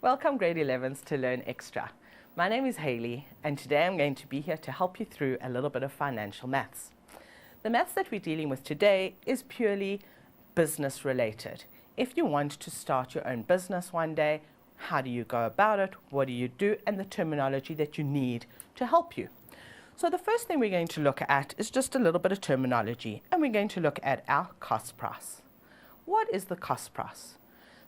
Welcome grade 11s to Learn Extra. My name is Hayley, and today I'm going to be here to help you through a little bit of financial maths. The maths that we're dealing with today is purely business related. If you want to start your own business one day, how do you go about it, what do you do, and the terminology that you need to help you. So the first thing we're going to look at is just a little bit of terminology, and we're going to look at our cost price. What is the cost price?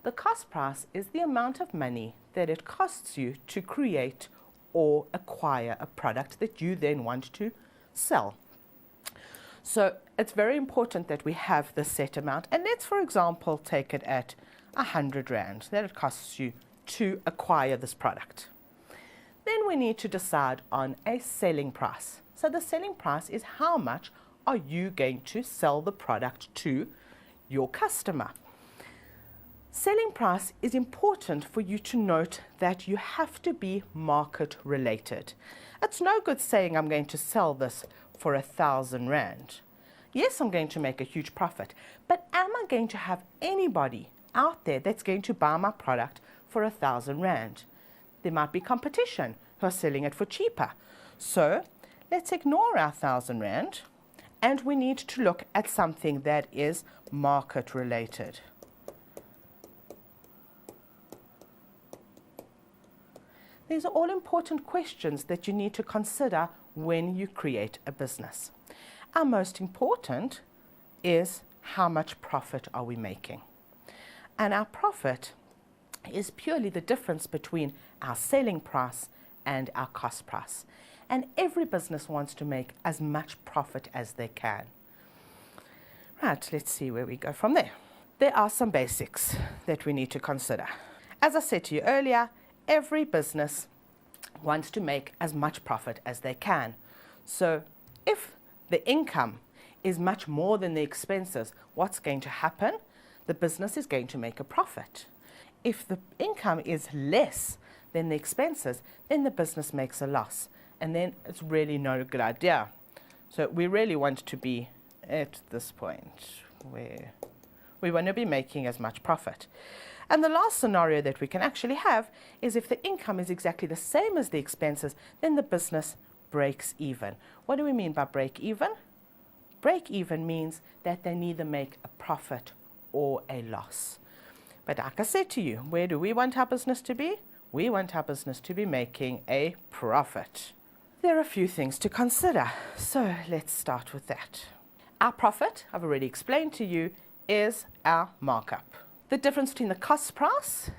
The cost price is the amount of money that it costs you to create or acquire a product that you then want to sell. So it's very important that we have the set amount, and let's, for example, take it at 100 Rand that it costs you to acquire this product. Then we need to decide on a selling price. So the selling price is how much are you going to sell the product to your customer. Selling price is important for you to note that you have to be market related. It's no good saying I'm going to sell this for 1,000 Rand. Yes, I'm going to make a huge profit, but am I going to have anybody out there that's going to buy my product for 1,000 Rand? There might be competition who are selling it for cheaper. So let's ignore our 1,000 Rand, and we need to look at something that is market related. These are all important questions that you need to consider when you create a business. Our most important is how much profit are we making? And our profit is purely the difference between our selling price and our cost price. And every business wants to make as much profit as they can. Right, let's see where we go from there. There are some basics that we need to consider. As I said to you earlier, every business wants to make as much profit as they can. So if the income is much more than the expenses, what's going to happen? The business is going to make a profit. If the income is less than the expenses, then the business makes a loss. And then it's really not a good idea. So we really want to be at this point where we want to be making as much profit. And the last scenario that we can actually have is if the income is exactly the same as the expenses, then the business breaks even. What do we mean by break even? Break even means that they neither make a profit or a loss. But like I said to you, where do we want our business to be? We want our business to be making a profit. There are a few things to consider, so let's start with that. Our profit, I've already explained to you, is our markup. The difference between the cost price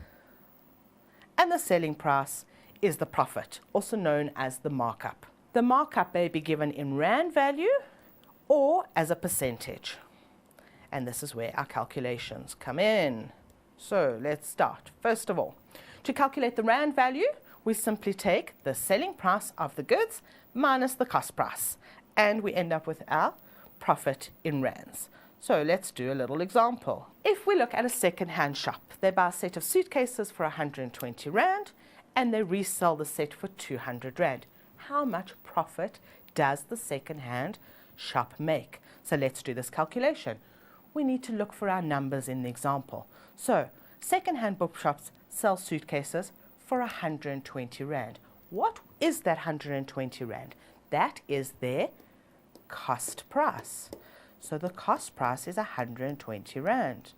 and the selling price is the profit, also known as the markup. The markup may be given in Rand value or as a percentage. And this is where our calculations come in. So let's start. First of all, to calculate the Rand value, we simply take the selling price of the goods minus the cost price, and we end up with our profit in Rands. So let's do a little example. If we look at a second-hand shop, they buy a set of suitcases for 120 Rand and they resell the set for 200 Rand. How much profit does the second-hand shop make? So let's do this calculation. We need to look for our numbers in the example. So second-hand bookshops sell suitcases for 120 Rand. What is that 120 Rand? That is their cost price. So the cost price is 120 Rand.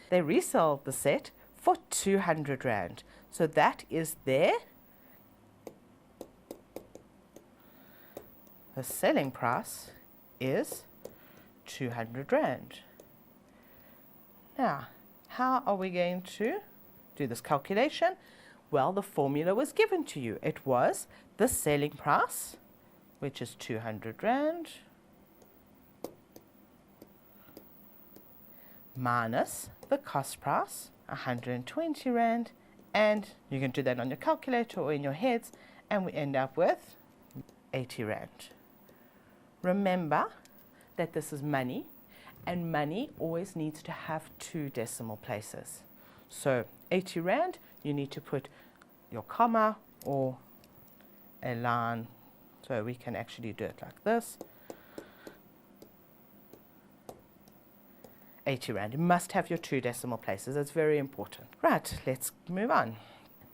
They resell the set for 200 Rand. So that is the selling price is 200 Rand. Now, how are we going to do this calculation? Well, the formula was given to you. It was the selling price, which is 200 Rand, minus the cost price, 120 Rand, and you can do that on your calculator or in your heads, and we end up with 80 Rand. remember that this is money, and money always needs to have 2 decimal places. So 80 Rand, you need to put your comma or a line, so we can actually do it like this. 80 Rand. You must have your 2 decimal places. It's very important. Right, let's move on.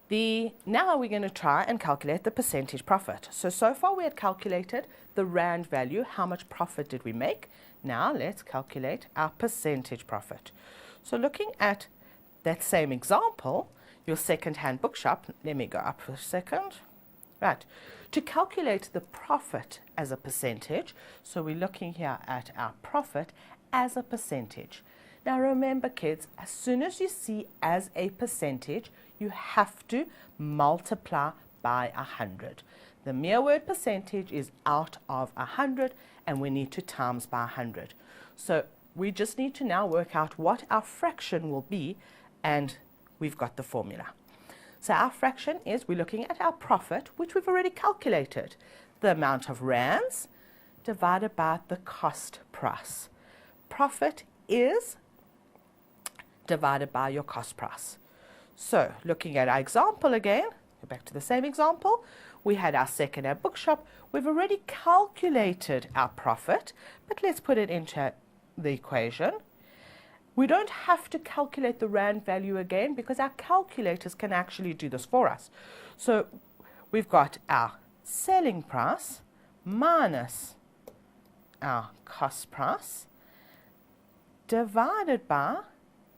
Now we're going to try and calculate the percentage profit. So far we had calculated the Rand value, how much profit did we make. Now let's calculate our percentage profit. So looking at that same example, your second-hand bookshop, let me go up for a second. Right, to calculate the profit as a percentage, so we're looking here at our profit as a percentage. Now remember kids, as soon as you see as a percentage, you have to multiply by 100. The mere word percentage is out of 100 and we need to times by 100. So we just need to now work out what our fraction will be, and we've got the formula. So our fraction is, we're looking at our profit, which we've already calculated. The amount of rands divided by the cost price. Profit is divided by your cost price. So looking at our example again, go back to the same example, we had our second-hand bookshop. We've already calculated our profit, but let's put it into the equation. We don't have to calculate the Rand value again because our calculators can actually do this for us. So we've got our selling price minus our cost price divided by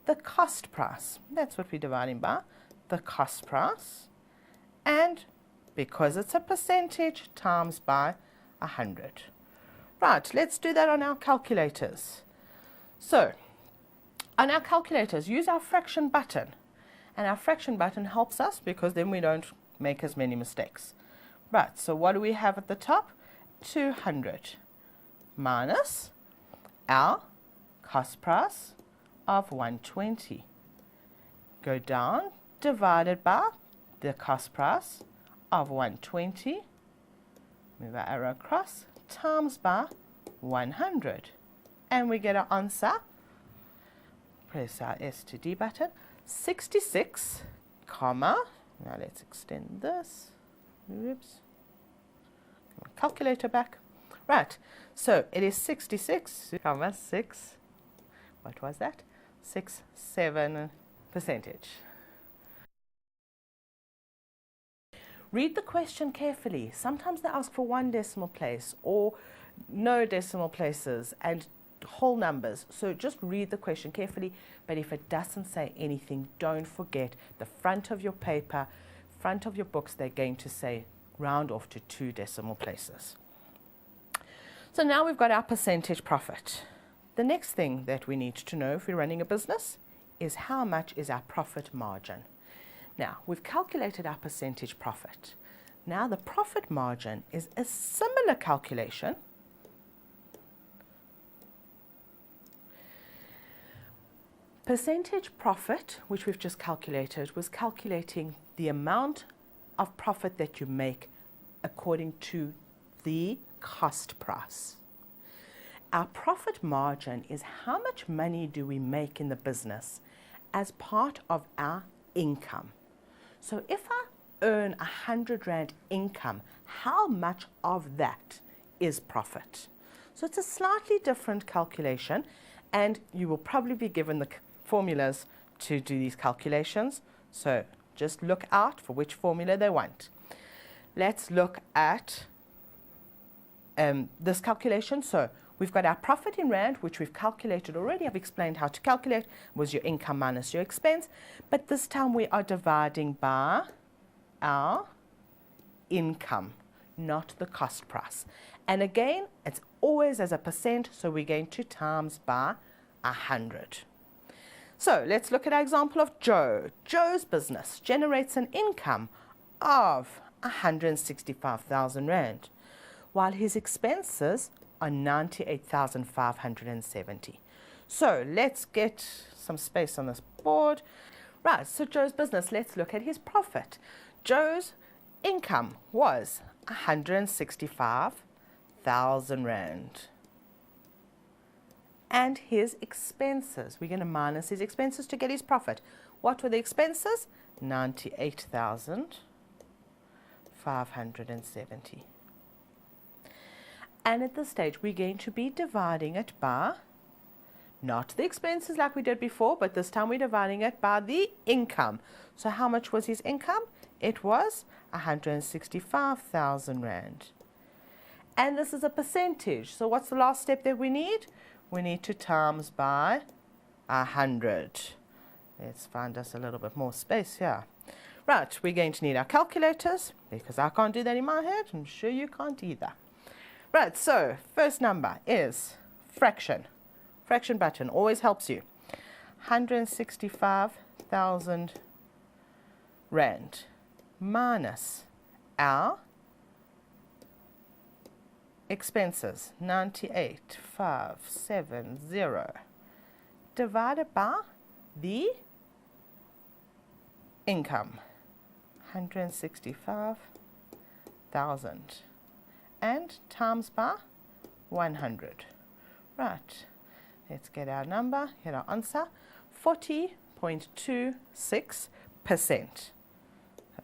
the cost price. That's what we're dividing by, the cost price. And because it's a percentage, times by 100. Right, let's do that on our calculators. So, on our calculators, use our fraction button. And our fraction button helps us because then we don't make as many mistakes. Right, so what do we have at the top? 200 minus our cost price of 120. Go down, divided by the cost price of 120. Move our arrow across, times by 100. And we get our answer. Press our S to D button. 66, comma. Now let's extend this. Oops. Calculator back. Right. So it is 66, comma 6. What was that? 67%. Read the question carefully. Sometimes they ask for 1 decimal place or no decimal places and whole numbers. So just read the question carefully, but if it doesn't say anything, don't forget the front of your paper, front of your books, they're going to say round off to 2 decimal places. So now we've got our percentage profit. The next thing that we need to know if we're running a business is how much is our profit margin. Now, we've calculated our percentage profit. Now, the profit margin is a similar calculation. Percentage profit, which we've just calculated, was calculating the amount of profit that you make according to the cost price. Our profit margin is how much money do we make in the business as part of our income. So if I earn 100 Rand income, how much of that is profit? So it's a slightly different calculation, and you will probably be given the formulas to do these calculations. So just look out for which formula they want. Let's look at this calculation. So we've got our profit in Rand, which we've calculated already. I've explained how to calculate. Was your income minus your expense. But this time we are dividing by our income, not the cost price. And again, it's always as a percent, so we're going to times by 100. So let's look at our example of Joe. Joe's business generates an income of 165,000 Rand, while his expenses are 98,570. So let's get some space on this board. Right, so Joe's business, let's look at his profit. Joe's income was 165,000 1,000 rand. And his expenses. We're going to minus his expenses to get his profit. What were the expenses? 98,570. And at this stage, we're going to be dividing it by, not the expenses like we did before, but this time we're dividing it by the income. So how much was his income? It was 165,000 rand. And this is a percentage. So what's the last step that we need? We need to times by 100. Let's find us a little bit more space here. Right, we're going to need our calculators because I can't do that in my head. I'm sure you can't either. Right, so first number is fraction. Fraction button always helps you. 165,000 rand minus our expenses, 98,570, divided by the income, 165,000, and times by 100. Right, let's get our number, get our answer, 40.26%.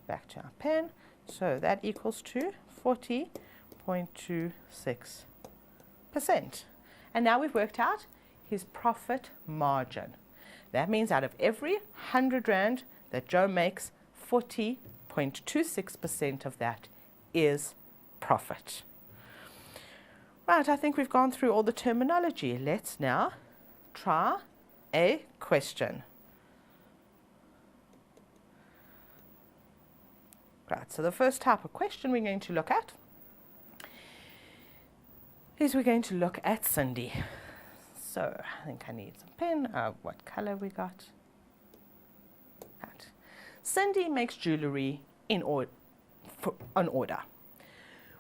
Back to our pen, so that equals to 40.26%. And now we've worked out his profit margin. That means out of every 100 rand that Joe makes, 40.26% of that is profit. Right, I think we've gone through all the terminology. Let's now try a question. Right, so the first type of question we're going to look at is we're going to look at Cindy. So I think I need some pen. What color we got? Right. Cindy makes jewelry on order.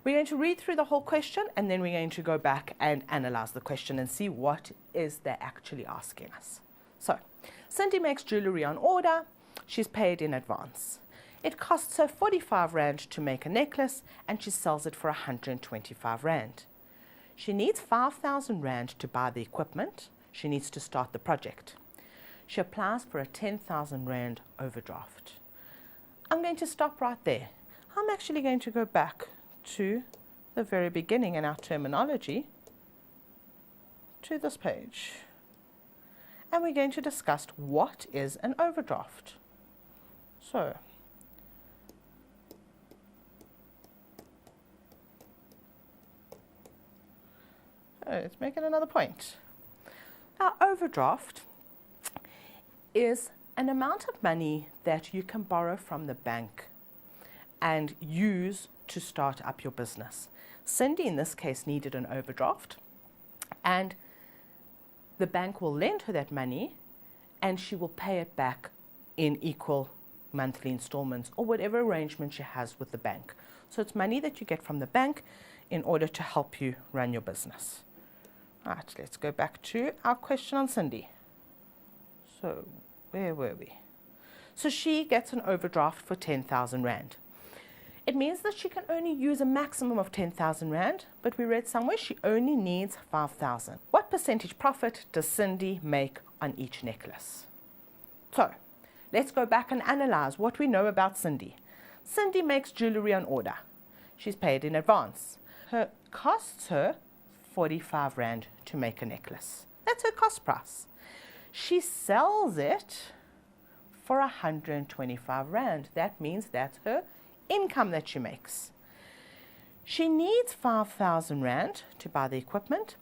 We're going to read through the whole question and then we're going to go back and analyze the question and see what is they're actually asking us. So Cindy makes jewelry on order. She's paid in advance. It costs her 45 rand to make a necklace and she sells it for 125 rand. She needs 5,000 rand to buy the equipment. She needs to start the project. She applies for a 10,000 rand overdraft. I'm going to stop right there. I'm actually going to go back to the very beginning in our terminology to this page. And we're going to discuss what is an overdraft. So, let's make it another point. Our overdraft is an amount of money that you can borrow from the bank and use to start up your business. Cindy, in this case, needed an overdraft, and the bank will lend her that money and she will pay it back in equal monthly installments or whatever arrangement she has with the bank. So it's money that you get from the bank in order to help you run your business. Right, let's go back to our question on Cindy. So, where were we? So she gets an overdraft for 10,000 rand. It means that she can only use a maximum of 10,000 rand, but we read somewhere she only needs 5,000. What percentage profit does Cindy make on each necklace? So, let's go back and analyze what we know about Cindy. Cindy makes jewelry on order. She's paid in advance. It costs her 45 rand to make a necklace. That's her cost price. She sells it for 125 rand. That means that's her income that she makes. She needs 5,000 rand to buy the equipment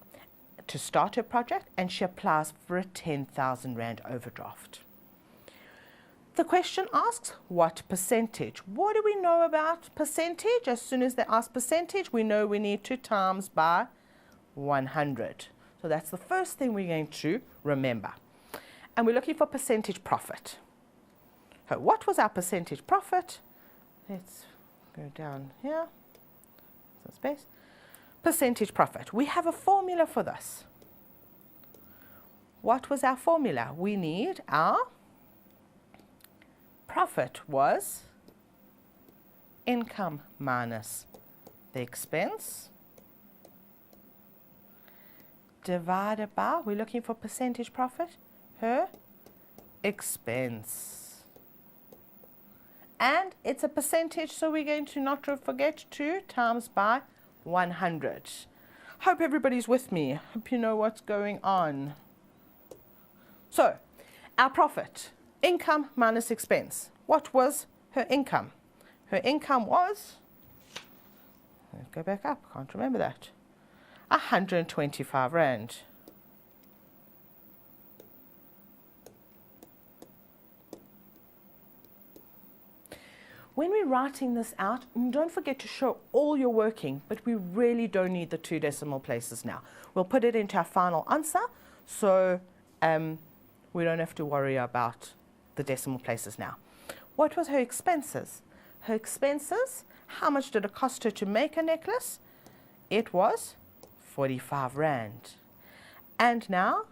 to start her project, and she applies for a 10,000 rand overdraft. The question asks, what percentage? What do we know about percentage? As soon as they ask percentage, we know we need to times by 100. So that's the first thing we're going to remember. And we're looking for percentage profit. So what was our percentage profit? Let's go down here. Some space. Percentage profit. We have a formula for this. What was our formula? We need our profit was income minus the expense divided by, we're looking for percentage profit, her expense. And it's a percentage, so we're going to not forget to times by 100. Hope everybody's with me. Hope you know what's going on. So, our profit, income minus expense. What was her income? Her income was, let's go back up, can't remember that, 125 Rand. When we're writing this out, don't forget to show all your working, but we really don't need the 2 decimal places now. We'll put it into our final answer, so we don't have to worry about the decimal places now. What was her expenses? Her expenses, how much did it cost her to make a necklace? It was 45 Rand. And now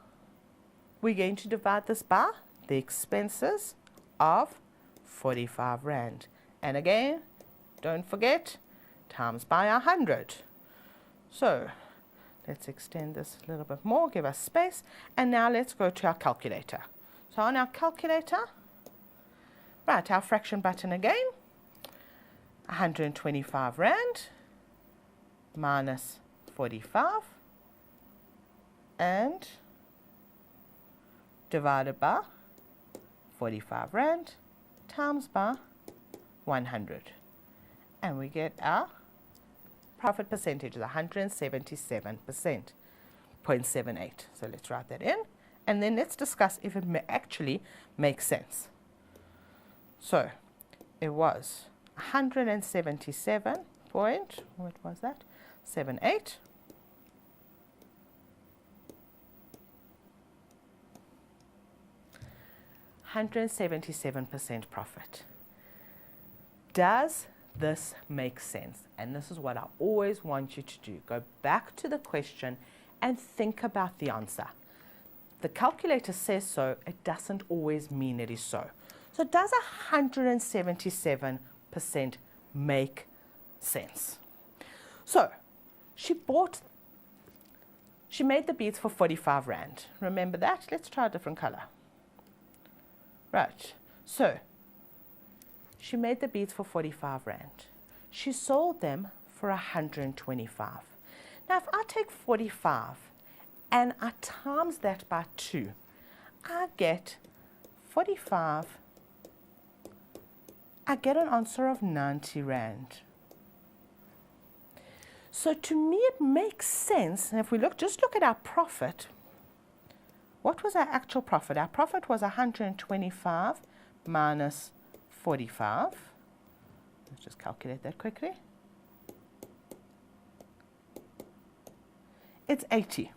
we're going to divide this by the expenses of 45 Rand. And again, don't forget, times by 100. So let's extend this a little bit more, give us space. And now let's go to our calculator. So on our calculator, right, our fraction button again, 125 Rand minus 45 and divided by 45 Rand times by 100. And we get our profit percentage is 177%, 0.78. So let's write that in. And then let's discuss if it actually makes sense. So it was 177 point, what was that? 78. $177% profit. Does this make sense? And this is what I always want you to do. Go back to the question and think about the answer. The calculator says so, it doesn't always mean it is so. So does 177% make sense? So she made the beads for 45 Rand. Remember that? Let's try a different color. Right, so she made the beads for 45 Rand. She sold them for 125. Now if I take 45 and I times that by 2, I get 45, I get an answer of 90 Rand. So to me it makes sense, and if we just look at our profit, what was our actual profit? Our profit was 125 minus 45. Let's just calculate that quickly. It's 80.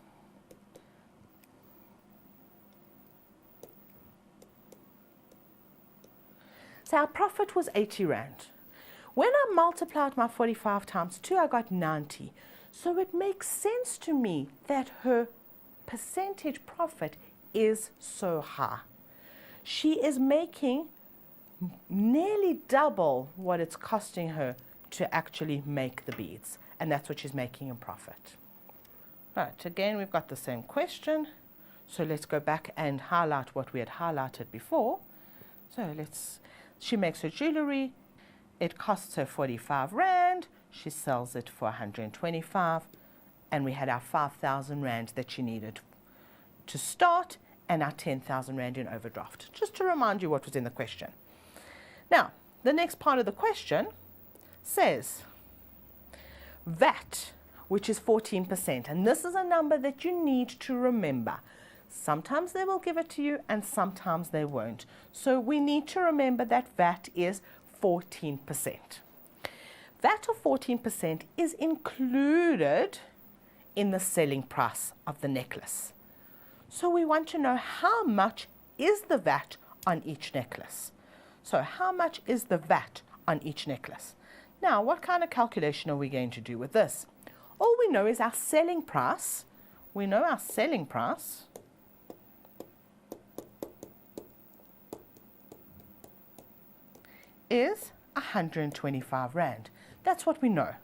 So our profit was 80 Rand. When I multiplied my 45 times 2, I got 90. So it makes sense to me that her percentage profit is so high. She is making nearly double what it's costing her to actually make the beads, and that's what she's making in profit. Right, again we've got the same question, so let's go back and highlight what we had highlighted before. So she makes her jewelry, it costs her 45 Rand, she sells it for 125, and we had our 5,000 Rand that she needed to start and our 10,000 Rand in overdraft, just to remind you what was in the question. Now, the next part of the question says VAT, which is 14%, and this is a number that you need to remember. Sometimes they will give it to you and sometimes they won't. So we need to remember that VAT is 14%. VAT of 14% is included in the selling price of the necklace. So we want to know how much is the VAT on each necklace. So how much is the VAT on each necklace? Now, what kind of calculation are we going to do with this? All we know is our selling price. We know our selling price is 125 Rand. That's what we know.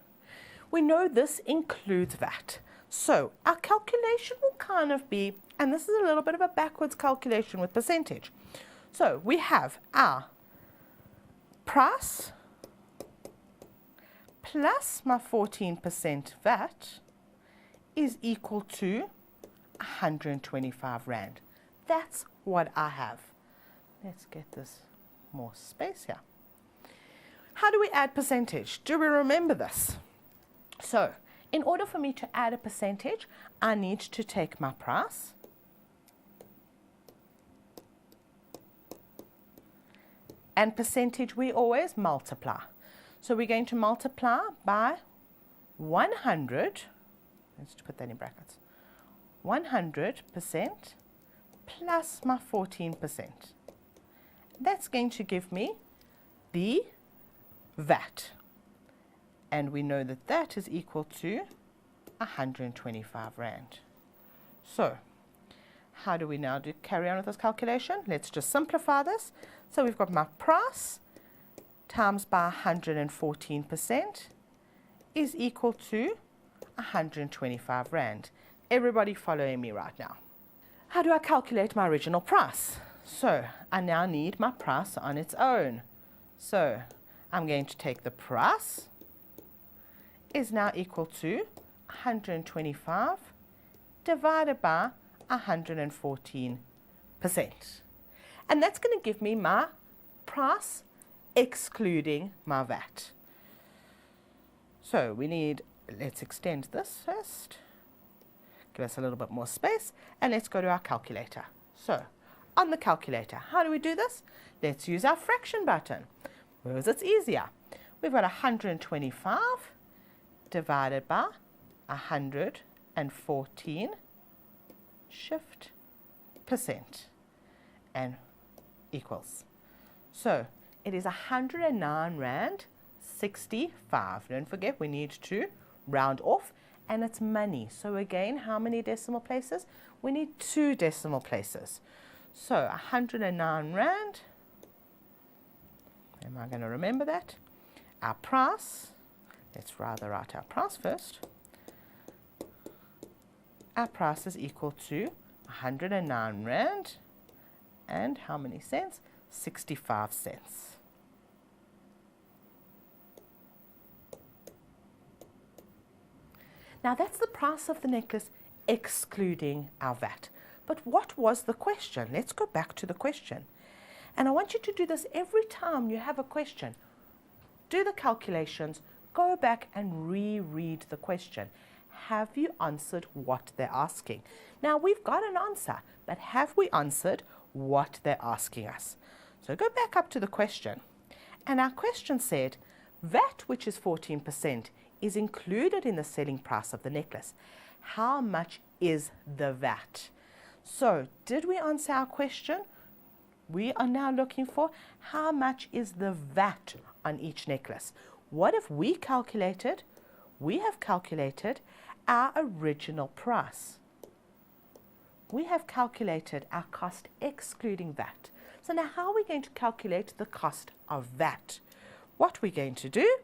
We know this includes VAT. So our calculation will kind of be, and this is a little bit of a backwards calculation with percentage. So we have our price plus my 14% VAT is equal to 125 Rand. That's what I have. Let's get this more space here. How do we add percentage? Do we remember this? So, in order for me to add a percentage, I need to take my price and percentage we always multiply. So we're going to multiply by 100, let's put that in brackets, 100% plus my 14%. That's going to give me the VAT. And we know that that is equal to 125 Rand. So, how do we now carry on with this calculation? Let's just simplify this. So we've got my price times by 114% is equal to 125 Rand. Everybody following me right now. How do I calculate my original price? So I now need my price on its own. So I'm going to take the price is now equal to 125 divided by 114%. And that's going to give me my price excluding my VAT. So we need, let's extend this first, give us a little bit more space, and let's go to our calculator. So on the calculator, how do we do this? Let's use our fraction button, because it's easier. We've got 125 divided by 114 shift percent and equals. So it is 109 Rand 65. Don't forget we need to round off, and it's money. So again, how many decimal places? We need 2 decimal places. So 109 Rand, am I going to remember that? Our price, let's rather write our price first. Our price is equal to 109 Rand and how many cents? 65 cents. Now that's the price of the necklace excluding our VAT. But what was the question? Let's go back to the question. And I want you to do this every time you have a question. Do the calculations, go back and reread the question. Have you answered what they're asking? Now we've got an answer, but have we answered what they're asking us? So go back up to the question. And our question said, VAT, which is 14%, is included in the selling price of the necklace. How much is the VAT? So did we answer our question? We are now looking for how much is the VAT on each necklace. What if we calculated? We have calculated our original price. We have calculated our cost excluding VAT. So now how are we going to calculate the cost of VAT? What we're going to do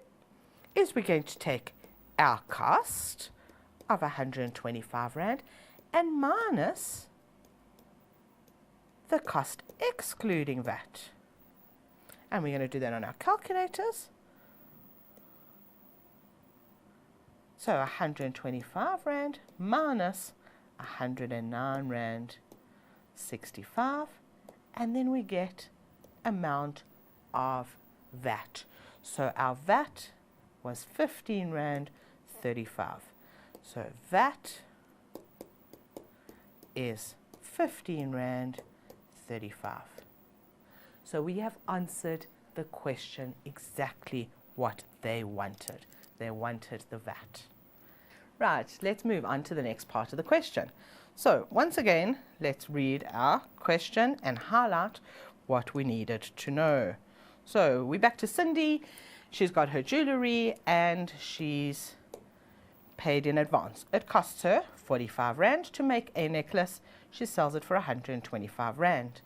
is we're going to take our cost of 125 Rand and minus the cost excluding VAT. And we're going to do that on our calculators. So 125 Rand minus 109 Rand 65, and then we get amount of VAT. So our VAT was 15 Rand 35. So VAT is 15 Rand 35. So we have answered the question exactly what they wanted. They wanted the VAT. Right, let's move on to the next part of the question. So once again, let's read our question and highlight what we needed to know. So we're back to Cindy. She's got her jewellery and she's paid in advance. It costs her 45 Rand to make a necklace. She sells it for 125 Rand.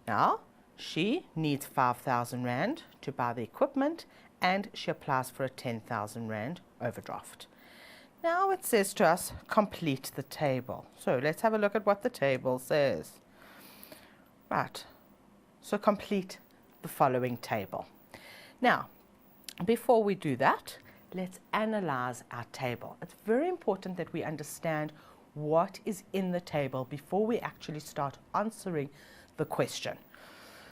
Now, she needs 5,000 Rand to buy the equipment and she applies for a 10,000 Rand overdraft. Now it says to us, complete the table. So let's have a look at what the table says. Right, so complete the following table. Now, before we do that, let's analyze our table. It's very important that we understand what is in the table before we actually start answering the question.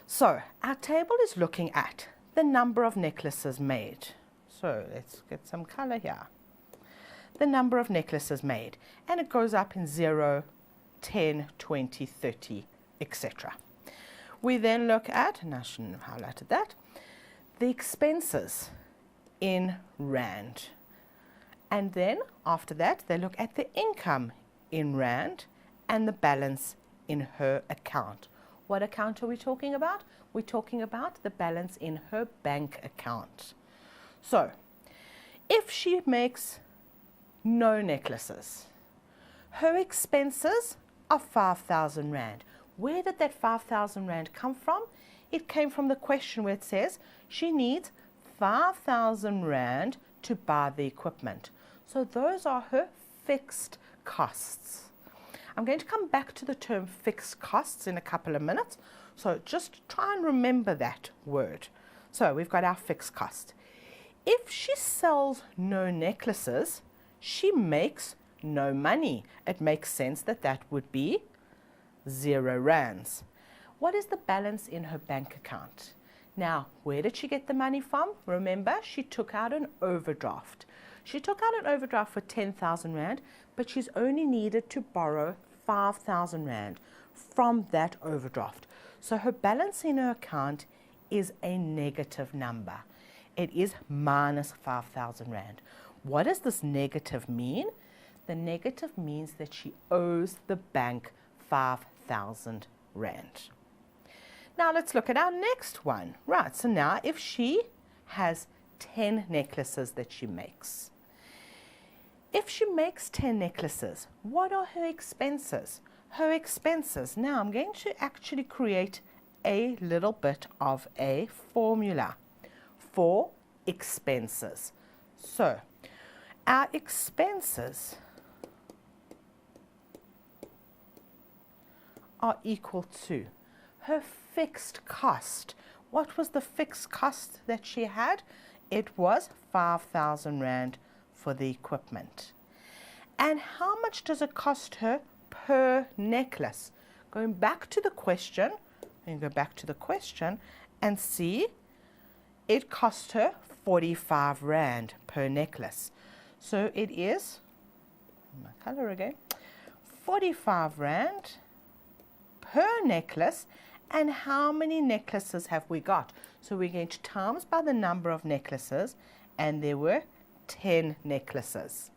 So, our table is looking at the number of necklaces made. So, let's get some color here. The number of necklaces made, and it goes up in 0, 10, 20, 30, etc. We then look at, and I shouldn't have highlighted that, the expenses in rand. And then after that, they look at the income in rand and the balance in her account. What account are we talking about? We're talking about the balance in her bank account. So, if she makes no necklaces, her expenses are 5,000 rand. Where did that 5,000 rand come from? It came from the question where it says she needs 5,000 rand to buy the equipment. So those are her fixed costs. I'm going to come back to the term fixed costs in a couple of minutes. So just try and remember that word. So we've got our fixed cost. If she sells no necklaces, she makes no money. It makes sense that that would be 0 rands. What is the balance in her bank account? Now, where did she get the money from? Remember, she took out an overdraft. She took out an overdraft for 10,000 rand, but she's only needed to borrow 5,000 rand from that overdraft. So her balance in her account is a negative number. It is minus 5,000 rand. What does this negative mean? The negative means that she owes the bank 5,000 rand. Now let's look at our next one. Right, so now if she has 10 necklaces that she makes. If she makes 10 necklaces, what are her expenses? Her expenses. Now I'm going to actually create a little bit of a formula for expenses. So our expenses are equal to her fixed cost. What was the fixed cost that she had? It was 5,000 rand for the equipment. And how much does it cost her per necklace? Going back to the question, and go back to the question and see, it cost her 45 rand per necklace. So it is, my color again, 45 rand per necklace. And how many necklaces have we got? So we're going to times by the number of necklaces, and there were 10 necklaces.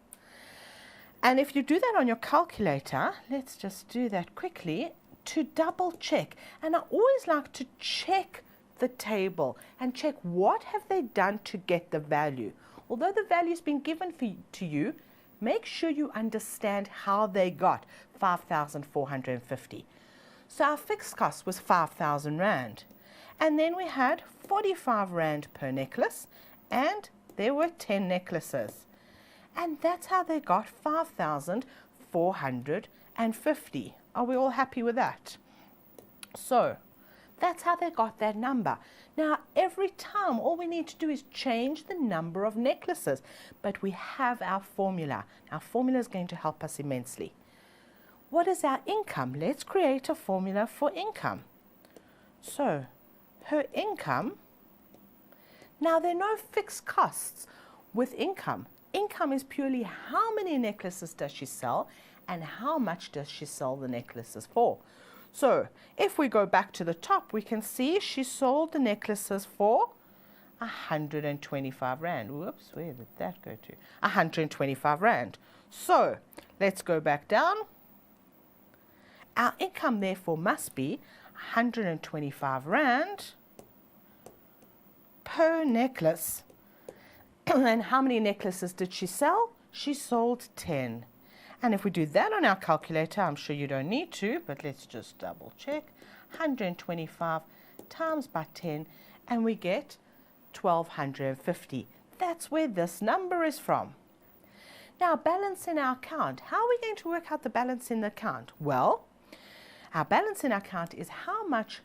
And if you do that on your calculator, let's just do that quickly to double check. And I always like to check the table and check what have they done to get the value. Although the value has been given to you, make sure you understand how they got 5,450. So our fixed cost was 5,000 rand. And then we had 45 rand per necklace, and there were 10 necklaces. And that's how they got 5,450. Are we all happy with that? So that's how they got that number. Now, every time, all we need to do is change the number of necklaces. But we have our formula. Our formula is going to help us immensely. What is our income? Let's create a formula for income. So, her income, now there are no fixed costs with income. Income is purely how many necklaces does she sell and how much does she sell the necklaces for. So, if we go back to the top, we can see she sold the necklaces for 125 rand. Whoops, where did that go to? 125 rand. So, let's go back down. Our income, therefore, must be 125 rand per necklace. And how many necklaces did she sell? She sold 10. And if we do that on our calculator, I'm sure you don't need to, but let's just double check. 125 times by 10, and we get 1,250. That's where this number is from. Now, balance in our account. How are we going to work out the balance in the account? Well, our balance in our account is how much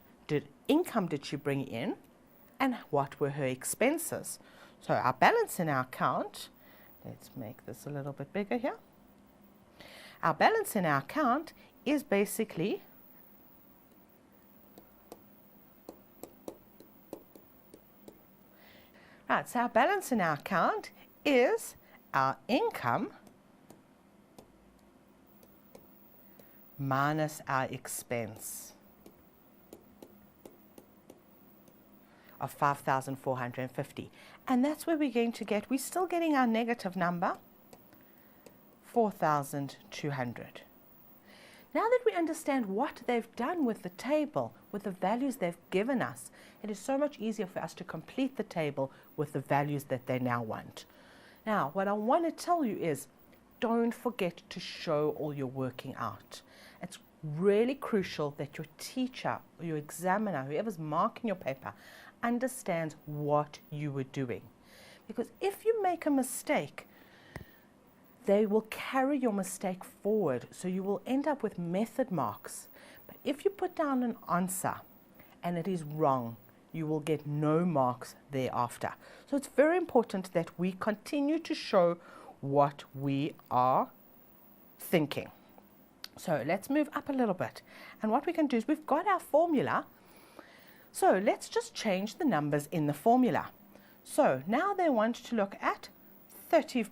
income did she bring in and what were her expenses. So our balance in our account, let's make this a little bit bigger here. Our balance in our account is basically right, so our balance in our account is our income minus our expense of 5,450. And that's where we're going to get, we're still getting our negative number, 4,200. Now that we understand what they've done with the table, with the values they've given us, it is so much easier for us to complete the table with the values that they now want. Now, what I want to tell you is, don't forget to show all your working out. It's really crucial that your teacher or your examiner, whoever's marking your paper, understands what you were doing. Because if you make a mistake, they will carry your mistake forward, so you will end up with method marks. But if you put down an answer and it is wrong, you will get no marks thereafter. So it's very important that we continue to show what we are thinking. So let's move up a little bit. And what we can do is we've got our formula. So let's just change the numbers in the formula. So now they want to look at 30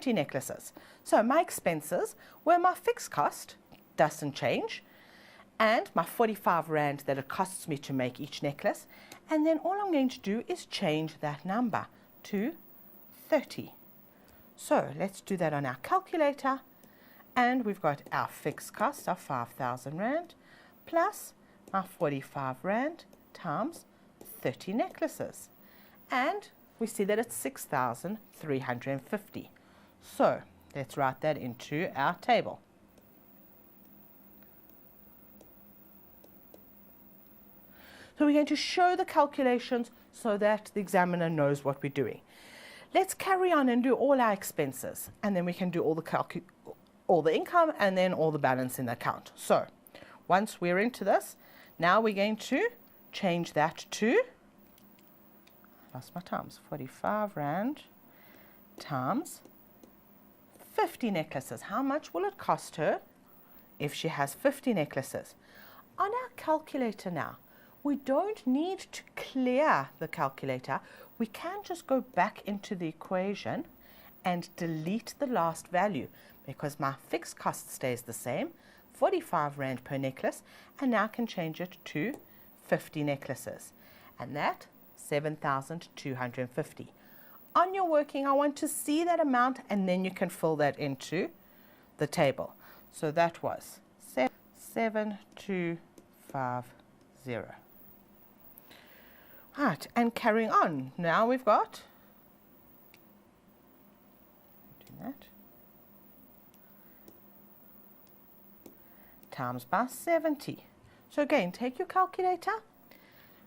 necklaces. So my expenses were my fixed cost, doesn't change, and my 45 Rand that it costs me to make each necklace. And then all I'm going to do is change that number to 30. So let's do that on our calculator. And we've got our fixed cost of 5,000 Rand plus my 45 Rand times 30 necklaces. And we see that it's 6,350. So let's write that into our table. So we're going to show the calculations so that the examiner knows what we're doing. Let's carry on and do all our expenses, and then we can do all the income and then all the balance in the account. So once we're into this, now we're going to change that to, lost my times, 45 Rand times 50 necklaces. How much will it cost her if she has 50 necklaces? On our calculator now, we don't need to clear the calculator. We can just go back into the equation and delete the last value, because my fixed cost stays the same, 45 Rand per necklace, and now I can change it to 50 necklaces, and that 7,250. On your working, I want to see that amount, and then you can fill that into the table. So that was 7,250. Right, and carrying on. Now we've got, do that, times by 70. So again, take your calculator.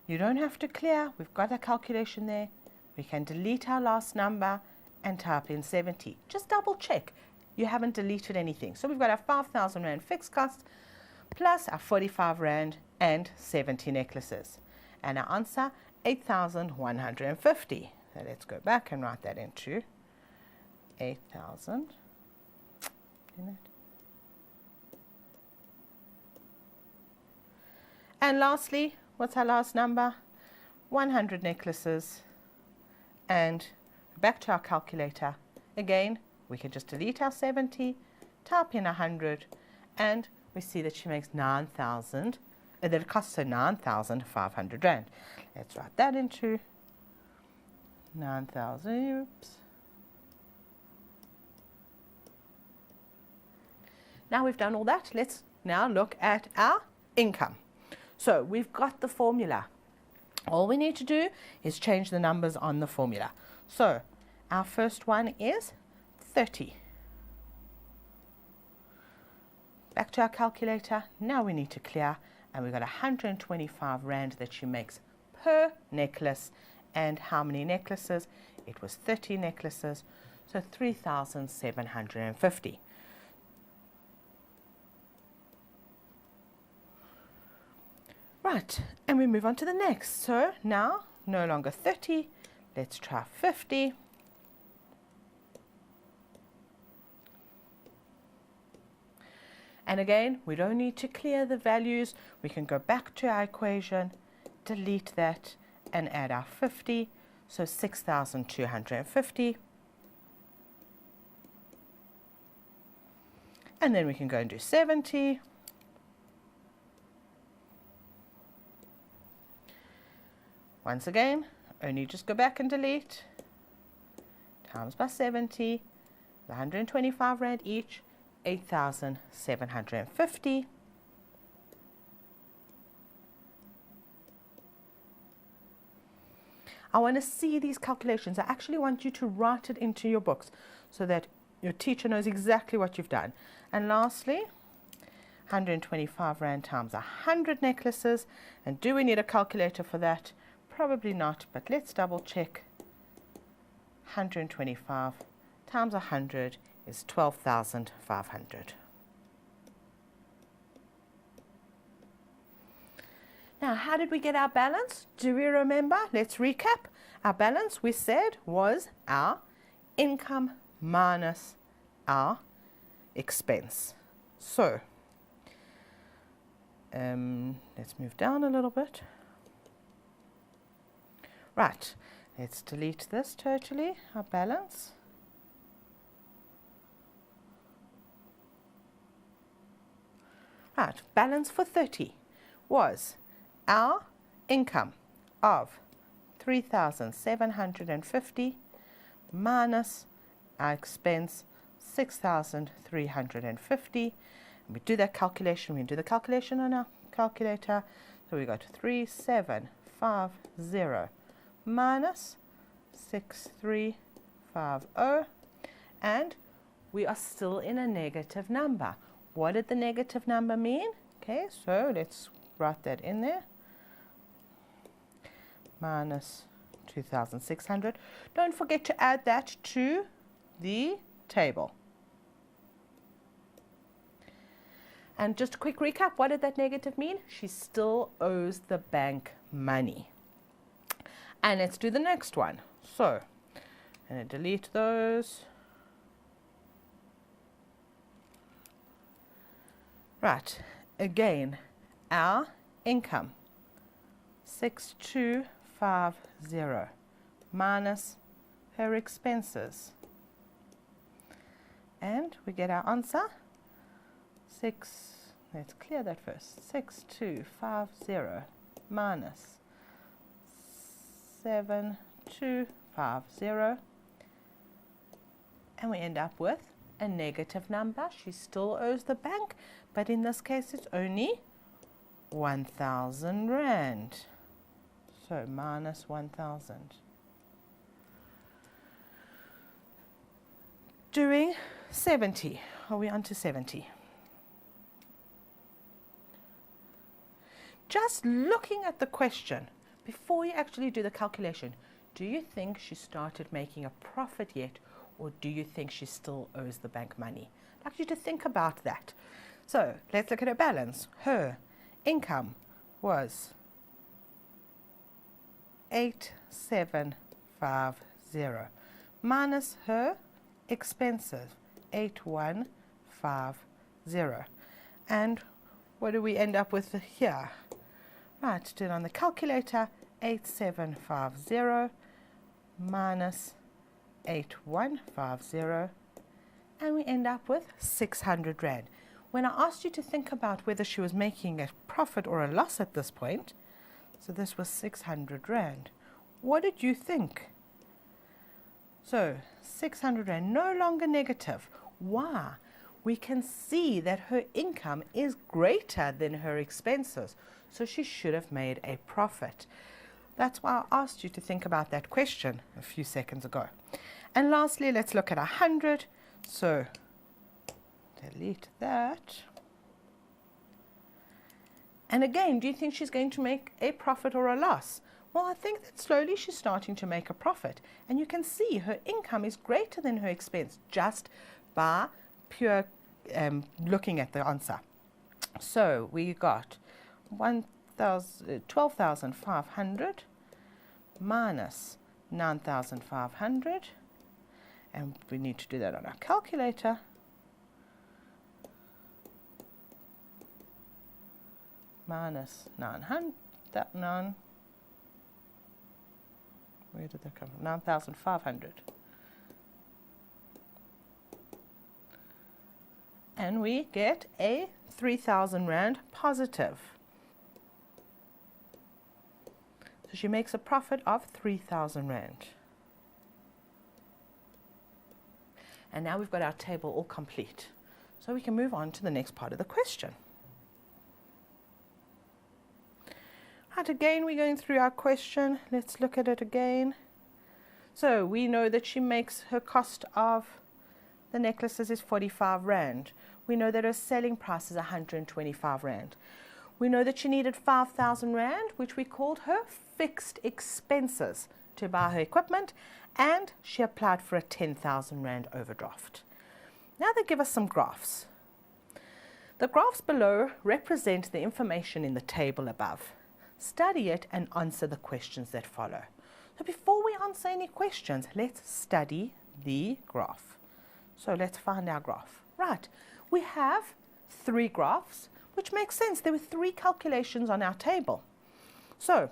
You don't have to clear. We've got a calculation there. We can delete our last number and type in 70. Just double check you haven't deleted anything. So we've got our 5,000 Rand fixed cost plus our 45 Rand and 70 necklaces. And our answer, 8,150. So let's go back and write that into 8,000. And lastly, what's our last number? 100 necklaces. And back to our calculator. Again, we can just delete our 70, type in 100, and we see that she makes 9,000, that it costs her 9,500 Rand. Let's write that into 9,000, oops. Now we've done all that, let's now look at our income. So we've got the formula. All we need to do is change the numbers on the formula. So our first one is 30. Back to our calculator. Now we need to clear, and we've got 125 Rand that she makes per necklace. And how many necklaces? It was 30 necklaces. so 3,750. Right, and we move on to the next. So now, no longer 30, let's try 50. And again, we don't need to clear the values. We can go back to our equation, delete that, and add our 50, so 6,250. And then we can go and do 70. Once again, only just go back and delete, times by 70, 125 Rand each, 8,750. I want to see these calculations. I actually want you to write it into your books so that your teacher knows exactly what you've done. And lastly, 125 Rand times 100 necklaces. And do we need a calculator for that? Probably not, but let's double check. 125 times 100 is 12,500. Now, how did we get our balance? Do we remember? Let's recap. Our balance, we said, was our income minus our expense. So, let's move down a little bit. Right, let's delete this totally, our balance. Right, balance for 30 was our income of 3,750 minus our expense 6,350. We do that calculation. We do the calculation on our calculator. So we got 3,750 minus 6,350, and we are still in a negative number. What did the negative number mean? Okay, so let's write that in there. Minus 2,600. Don't forget to add that to the table. And just a quick recap, what did that negative mean? She still owes the bank money. And let's do the next one. So, I'm going to delete those. Right, again, our income, 6,250 minus her expenses. And we get our answer, let's clear that first, 6,250 minus 7,250, and we end up with a negative number. She still owes the bank, but in this case it's only 1,000 Rand. So minus 1,000. Doing 70. Are we on to 70? Just looking at the question, before you actually do the calculation, do you think she started making a profit yet, or do you think she still owes the bank money? I'd like you to think about that. So let's look at her balance. Her income was 8,750 minus her expenses, 8,150. And what do we end up with here? Right, do it on the calculator, 8,750 minus 8,150, and we end up with 600 Rand. When I asked you to think about whether she was making a profit or a loss at this point, so this was 600 Rand, what did you think? So 600 Rand, no longer negative. Why? We can see that her income is greater than her expenses, so she should have made a profit. That's why I asked you to think about that question a few seconds ago. And lastly, let's look at 100. So delete that. And again, do you think she's going to make a profit or a loss? Well, I think that slowly she's starting to make a profit. And you can see her income is greater than her expense just by pure looking at the answer. So we got 12,500 minus 9,500. And we need to do that on our calculator. Minus 900, where did that come from? 9,500. And we get a 3,000 Rand positive. So she makes a profit of 3,000 Rand. And now we've got our table all complete. So we can move on to the next part of the question. Right, again, we're going through our question. Let's look at it again. So we know that she makes her cost of the necklaces is 45 Rand. We know that her selling price is 125 Rand. We know that she needed 5,000 Rand, which we called her fixed expenses to buy her equipment, and she applied for a 10,000 Rand overdraft. Now they give us some graphs. The graphs below represent the information in the table above. Study it and answer the questions that follow. So before we answer any questions, let's study the graph. So let's find our graph. Right, we have 3 graphs, which makes sense. There were 3 calculations on our table. So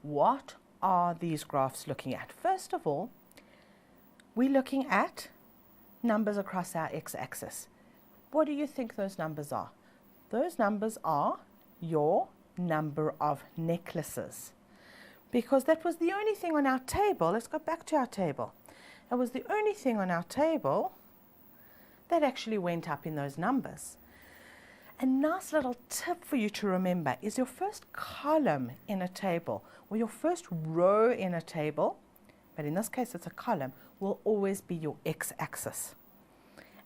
what are these graphs looking at? First of all, we're looking at numbers across our x-axis. What do you think those numbers are? Those numbers are your number of necklaces, because that was the only thing on our table. Let's go back to our table. It was the only thing on our table that actually went up in those numbers. A nice little tip for you to remember is your first column in a table, or your first row in a table, but in this case it's a column, will always be your x-axis.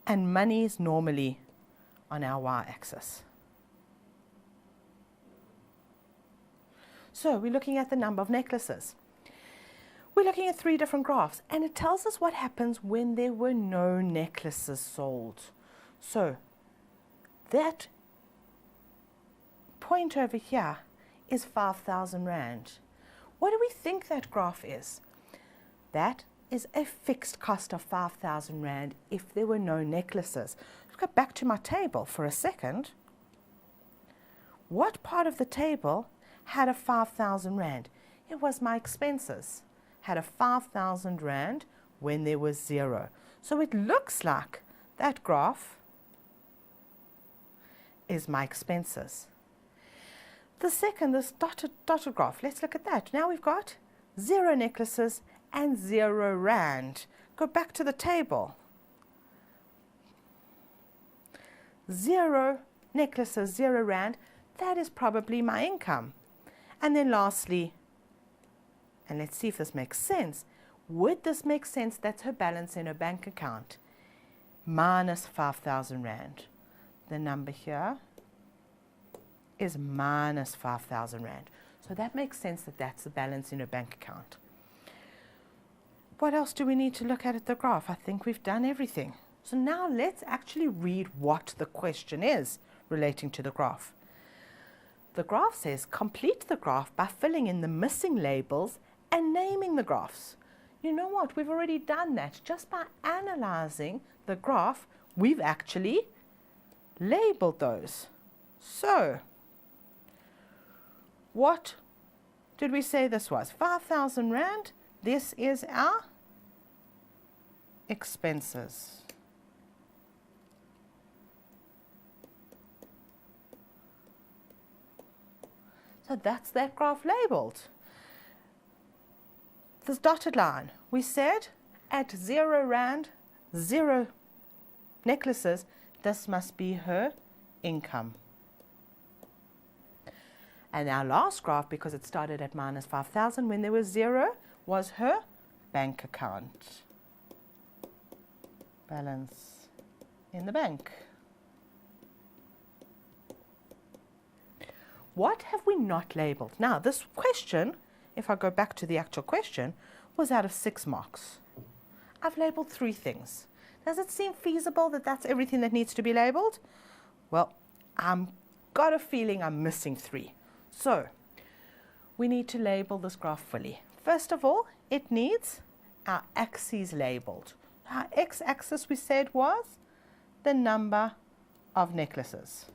And money is normally on our y-axis. So we're looking at the number of necklaces. We're looking at 3 different graphs, and it tells us what happens when there were no necklaces sold. So that point over here is 5,000 Rand. What do we think that graph is? That is a fixed cost of 5,000 Rand if there were no necklaces. Let's go back to my table for a second. What part of the table had a 5,000 Rand? It was my expenses. Had a 5,000 Rand when there was 0. So it looks like that graph is my expenses. The second, this dotted graph, let's look at that. Now we've got 0 necklaces and 0 Rand. Go back to the table. 0 necklaces, 0 Rand, that is probably my income. And then lastly, and let's see if this makes sense. Would this make sense? That's her balance in her bank account. Minus 5,000 Rand. The number here is minus 5,000 Rand. So that makes sense that that's the balance in her bank account. What else do we need to look at the graph? I think we've done everything. So now let's actually read what the question is relating to the graph. The graph says, complete the graph by filling in the missing labels and naming the graphs. You know what? We've already done that. Just by analyzing the graph, we've actually labeled those. So, what did we say this was? 5,000 Rand. This is our expenses. So that's that graph labeled. This dotted line, we said at 0 Rand, 0 necklaces, this must be her income. And our last graph, because it started at minus 5,000 when there was 0, was her bank account. Balance in the bank. What have we not labeled? Now, this question if I go back to the actual question, was out of 6 marks. I've labeled 3 things. Does it seem feasible that that's everything that needs to be labeled? Well, I've got a feeling I'm missing 3. So we need to label this graph fully. First of all, it needs our axes labeled. Our x-axis we said was the number of necklaces.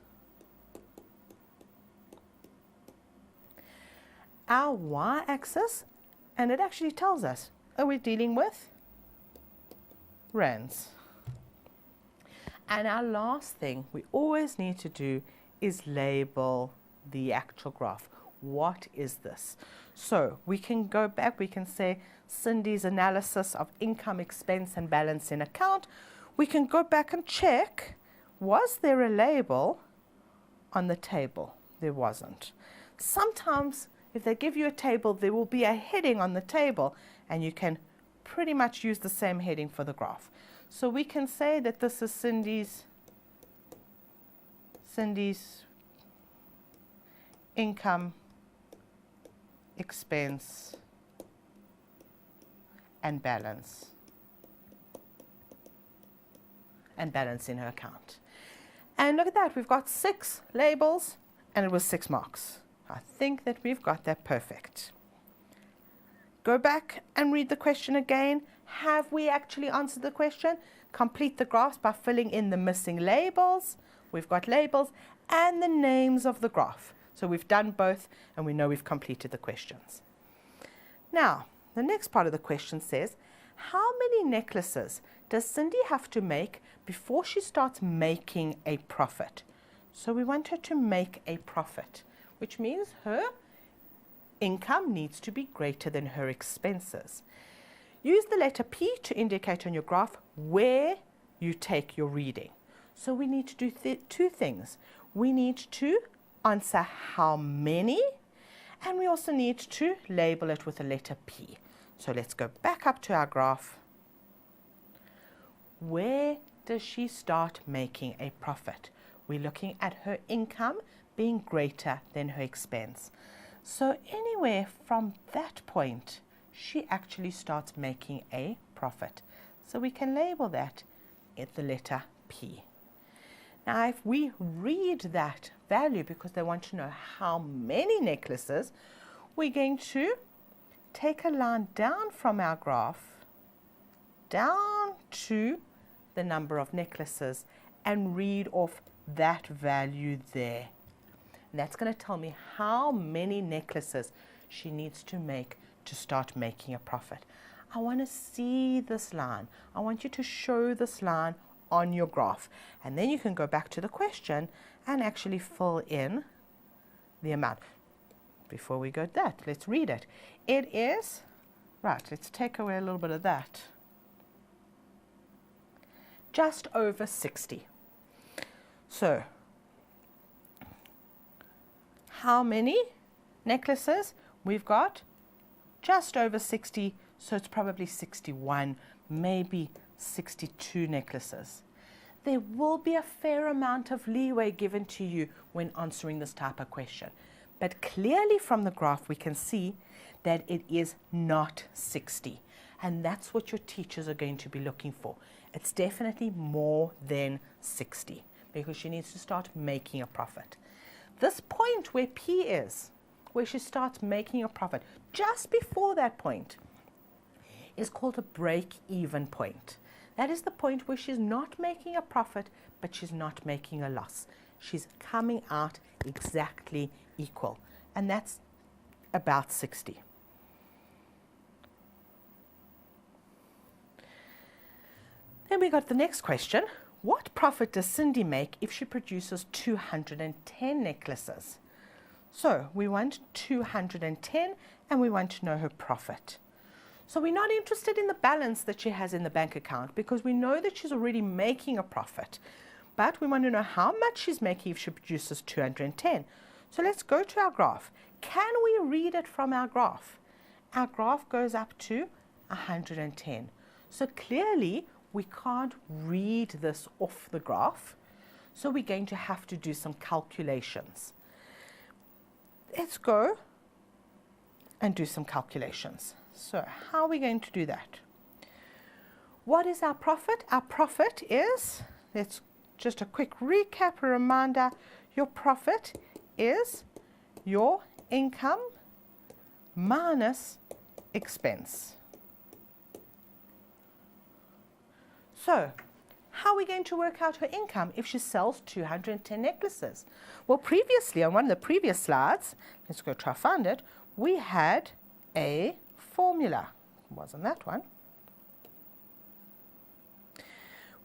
Our y-axis, and it actually tells us, are we dealing with rands? And our last thing we always need to do is label the actual graph. What is this? So we can go back, we can say Cindy's analysis of income, expense and balance in account. We can go back and check, was there a label on the table? There wasn't. Sometimes if they give you a table, there will be a heading on the table and you can pretty much use the same heading for the graph. So we can say that this is Cindy's income, expense and balance in her account. And look at that, we've got 6 labels and it was 6 marks. I think that we've got that perfect. Go back and read the question again. Have we actually answered the question? Complete the graphs by filling in the missing labels. We've got labels and the names of the graph. So we've done both and we know we've completed the questions. Now, the next part of the question says, how many necklaces does Cindy have to make before she starts making a profit? So we want her to make a profit, which means her income needs to be greater than her expenses. Use the letter P to indicate on your graph where you take your reading. So we need to do 2 things. We need to answer how many, and we also need to label it with the letter P. So let's go back up to our graph. Where does she start making a profit? We're looking at her income being greater than her expense. So anywhere from that point, she actually starts making a profit. So we can label that at the letter P. Now, if we read that value, because they want to know how many necklaces, we're going to take a line down from our graph, down to the number of necklaces, and read off that value there. And that's going to tell me how many necklaces she needs to make to start making a profit. I want to see this line. I want you to show this line on your graph. And then you can go back to the question and actually fill in the amount. Before we go to that, let's read it. It is, right, let's take away a little bit of that. Just over 60. So, how many necklaces? We've got just over 60, so it's probably 61, maybe 62 necklaces. There will be a fair amount of leeway given to you when answering this type of question. But clearly from the graph we can see that it is not 60. And that's what your teachers are going to be looking for. It's definitely more than 60 because she needs to start making a profit. This point where P is, where she starts making a profit, just before that point, is called a break-even point. That is the point where she's not making a profit, but she's not making a loss. She's coming out exactly equal, and that's about 60. Then we got the next question. What profit does Cindy make if she produces 210 necklaces? So we want 210 and we want to know her profit. So we're not interested in the balance that she has in the bank account because we know that she's already making a profit. But we want to know how much she's making if she produces 210. So let's go to our graph. Can we read it from our graph? Our graph goes up to 110. So clearly we can't read this off the graph. So we're going to have to do some calculations. Let's go and do some calculations. So how are we going to do that? What is our profit? Our profit is, let's just a quick recap, a reminder, your profit is your income minus expense. So, how are we going to work out her income if she sells 210 necklaces? Well, previously, on one of the previous slides, let's go try to find it, we had a formula. It wasn't that one.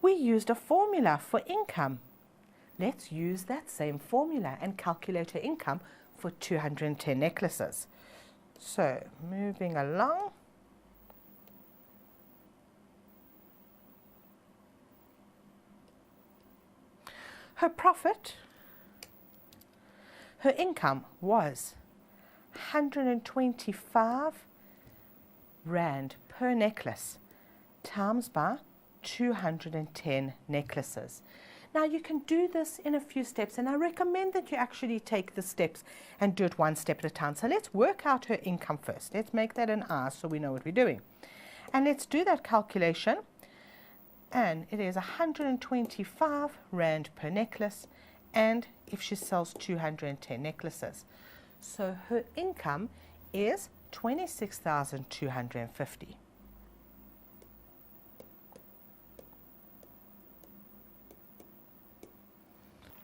We used a formula for income. Let's use that same formula and calculate her income for 210 necklaces. So, moving along. Her profit, her income was 125 Rand per necklace times by 210 necklaces. Now you can do this in a few steps, and I recommend that you actually take the steps and do it one step at a time. So let's work out her income first. Let's make that an R so we know what we're doing. And let's do that calculation. And it is 125 Rand per necklace, and if she sells 210 necklaces. So her income is 26,250.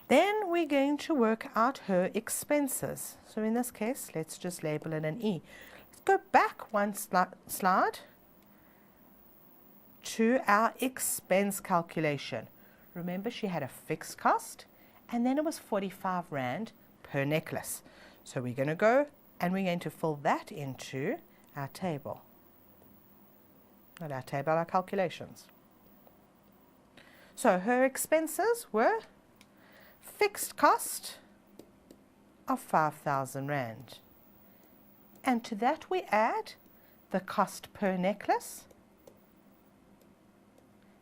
Then we're going to work out her expenses. So in this case, let's just label it an E. Let's go back one slide to our expense calculation. Remember, she had a fixed cost, and then it was 45 Rand per necklace. So we're going to go and we're going to fill that into our table. Not our table, our calculations. So her expenses were fixed cost of 5,000 Rand. And to that we add the cost per necklace.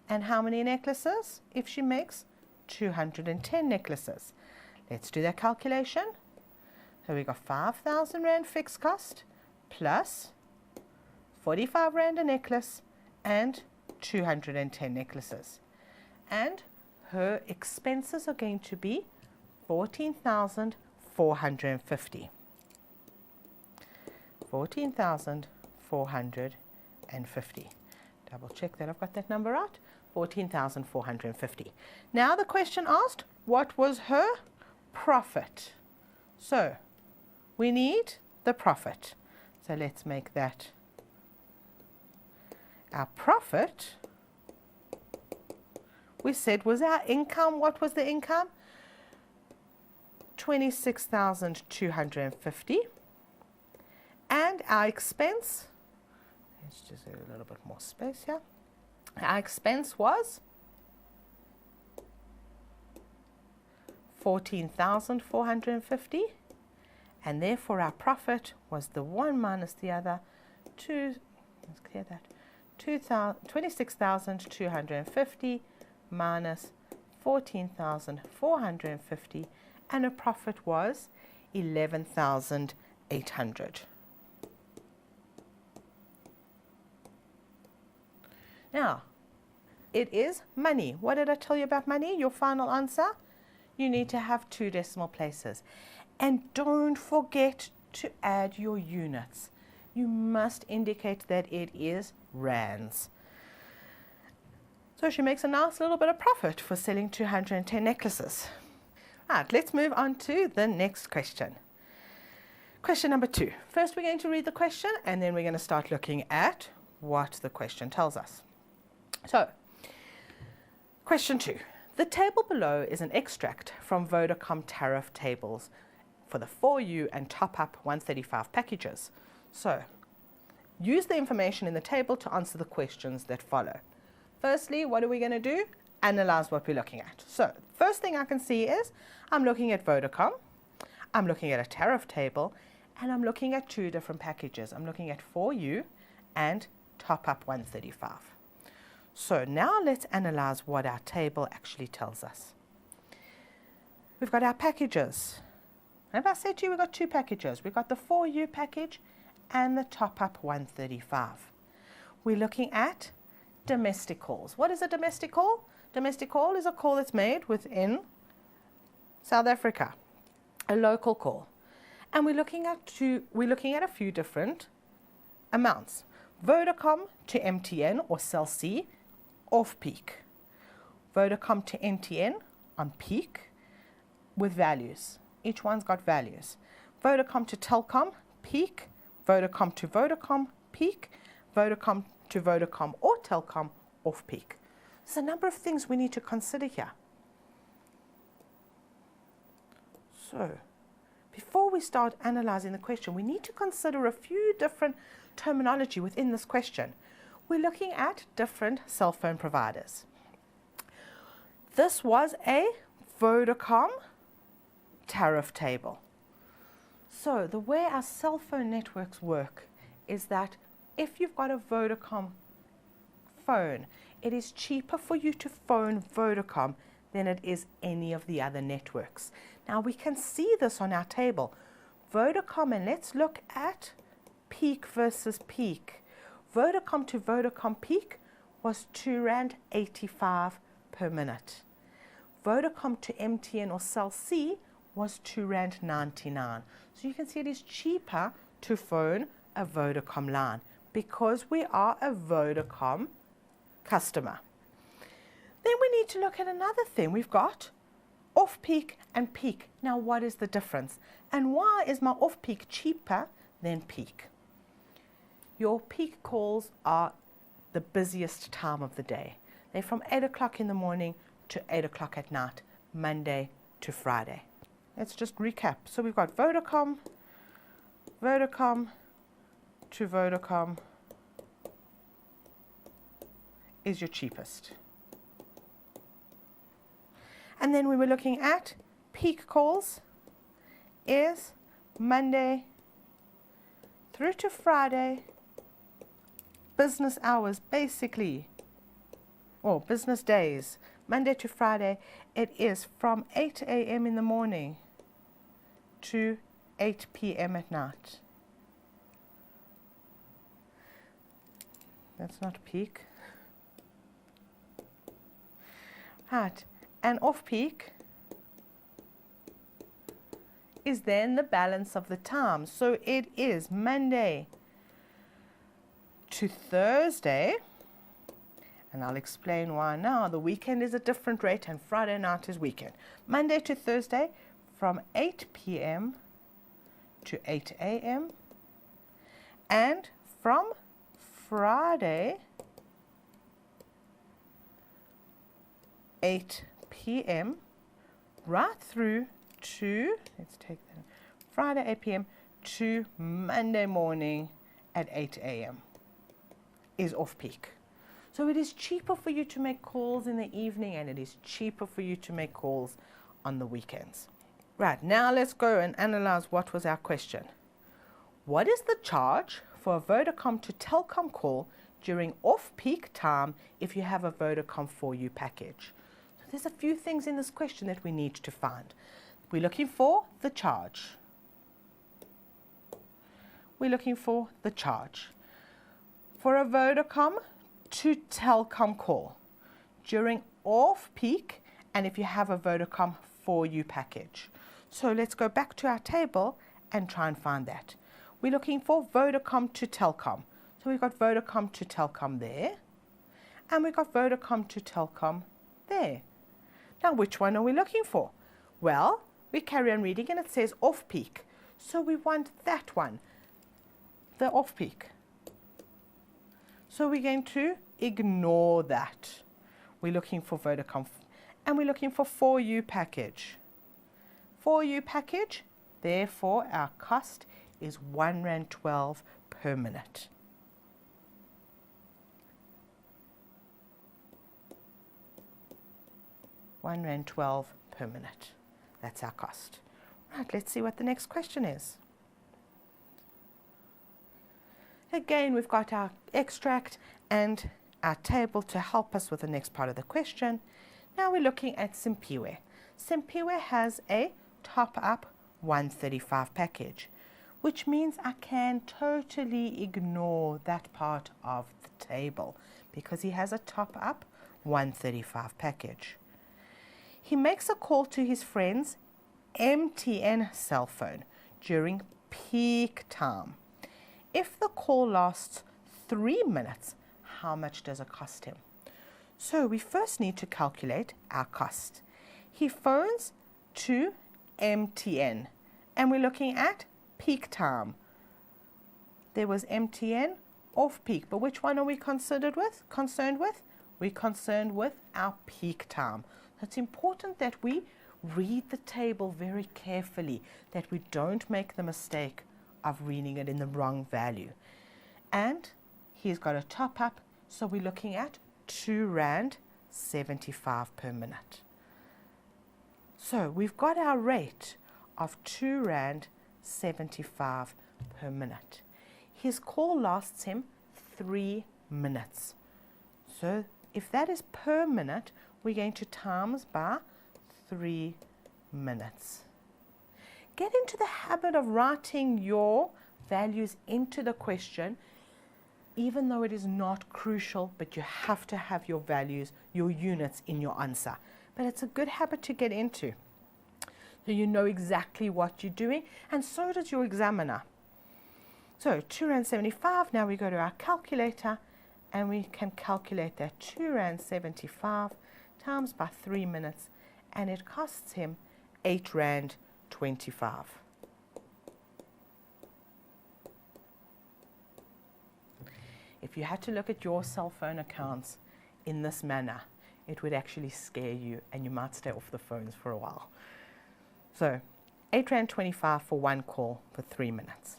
And how many necklaces if she makes 210 necklaces? Let's do that calculation. So we got 5,000 Rand fixed cost plus 45 Rand a necklace and 210 necklaces. And her expenses are going to be 14,450. 14,450. Double check that I've got that number right. 14,450. Now the question asked, what was her profit? So we need the profit. So let's make that our profit. We said was our income. What was the income? 26,250. And our expense, let's just do a little bit more space here. Our expense was 14,450, and therefore our profit was the one minus the other, let's clear that, 26,250 minus 14,450, and a profit was 11,800. Now, it is money. What did I tell you about money? Your final answer? You need to have 2 decimal places. And don't forget to add your units. You must indicate that it is rands. So she makes a nice little bit of profit for selling 210 necklaces. Right, let's move on to the next question. Question number 2. First we're going to read the question, and then we're going to start looking at what the question tells us. So, question 2. The table below is an extract from Vodacom tariff tables for the 4U and top-up 135 packages. So, use the information in the table to answer the questions that follow. Firstly, what are we going to do? Analyze what we're looking at. So, first thing I can see is I'm looking at Vodacom, I'm looking at a tariff table, and I'm looking at 2 different packages. I'm looking at 4U and top-up 135. So now let's analyze what our table actually tells us. We've got our packages. Remember I said to you we've got 2 packages. We've got the 4U package and the top-up 135. We're looking at domestic calls. What is a domestic call? Domestic call is a call that's made within South Africa, a local call. And we're looking at a few different amounts. Vodacom to MTN or Cell C off peak. Vodacom to MTN on peak with values. Each one's got values. Vodacom to Telkom peak. Vodacom to Vodacom peak. Vodacom to Vodacom or Telkom off peak. There's a number of things we need to consider here. So, before we start analyzing the question, we need to consider a few different terminology within this question. We're looking at different cell phone providers. This was a Vodacom tariff table. So the way our cell phone networks work is that if you've got a Vodacom phone, it is cheaper for you to phone Vodacom than it is any of the other networks. Now we can see this on our table. Vodacom, and let's look at peak versus peak. Vodacom to Vodacom peak was R2.85 per minute. Vodacom to MTN or Cell C was R2.99. So you can see it is cheaper to phone a Vodacom line because we are a Vodacom customer. Then we need to look at another thing. We've got off-peak and peak. Now what is the difference? And why is my off-peak cheaper than peak? Your peak calls are the busiest time of the day. They're from 8 o'clock in the morning to 8 o'clock at night, Monday to Friday. Let's just recap. So we've got Vodacom to Vodacom is your cheapest. And then we were looking at peak calls is Monday through to Friday, business hours basically, or business days, Monday to Friday, it is from 8 a.m. in the morning to 8 p.m. at night. That's not peak. Right, and off-peak is then the balance of the time. So it is Monday to Thursday, and I'll explain why now. The weekend is a different rate and Friday night is weekend. Monday to Thursday from 8 p.m. to 8 a.m. and from Friday 8 p.m. right through to, let's take that, Friday 8 p.m. to Monday morning at 8 a.m. is off-peak. So it is cheaper for you to make calls in the evening and it is cheaper for you to make calls on the weekends. Right, now let's go and analyze what was our question. What is the charge for a Vodacom to Telkom call during off-peak time if you have a Vodacom 4U package? So there's a few things in this question that we need to find. We're looking for the charge. We're looking for the charge. For a Vodacom to Telkom call during off-peak and if you have a Vodacom 4U package. So let's go back to our table and try and find that. We're looking for Vodacom to Telkom. So we've got Vodacom to Telkom there and we've got Vodacom to Telkom there. Now which one are we looking for? Well, we carry on reading and it says off-peak. So we want that one, the off-peak. So we're going to ignore that. We're looking for Vodacom and we're looking for 4U package. 4U package, therefore our cost is R1.12 per minute. R1.12 per minute. That's our cost. Right, let's see what the next question is. Again, we've got our extract and our table to help us with the next part of the question. Now we're looking at Simpiwe. Simpiwe has a top-up 135 package. which means I can totally ignore that part of the table because he has a top-up 135 package. He makes a call to his friend's MTN cell phone during peak time. If the call lasts 3 minutes, how much does it cost him? So we first need to calculate our cost. He phones to MTN and we're looking at peak time. There was MTN off peak, but which one are we concerned with? We're concerned with our peak time. It's important that we read the table very carefully, that we don't make the mistake of reading it in the wrong value. And he's got a top up, so we're looking at R2.75 per minute. So we've got our rate of R2.75 per minute. His call lasts him 3 minutes. So if that is per minute, we're going to times by 3 minutes. Get into the habit of writing your values into the question, even though it is not crucial, but you have to have your values, your units in your answer. But it's a good habit to get into. So you know exactly what you're doing, and so does your examiner. So R2.75, now we go to our calculator, and we can calculate that R2.75 times by 3 minutes, and it costs him R8.25. If you had to look at your cell phone accounts in this manner, it would actually scare you and you might stay off the phones for a while. So R8.25 for one call for 3 minutes.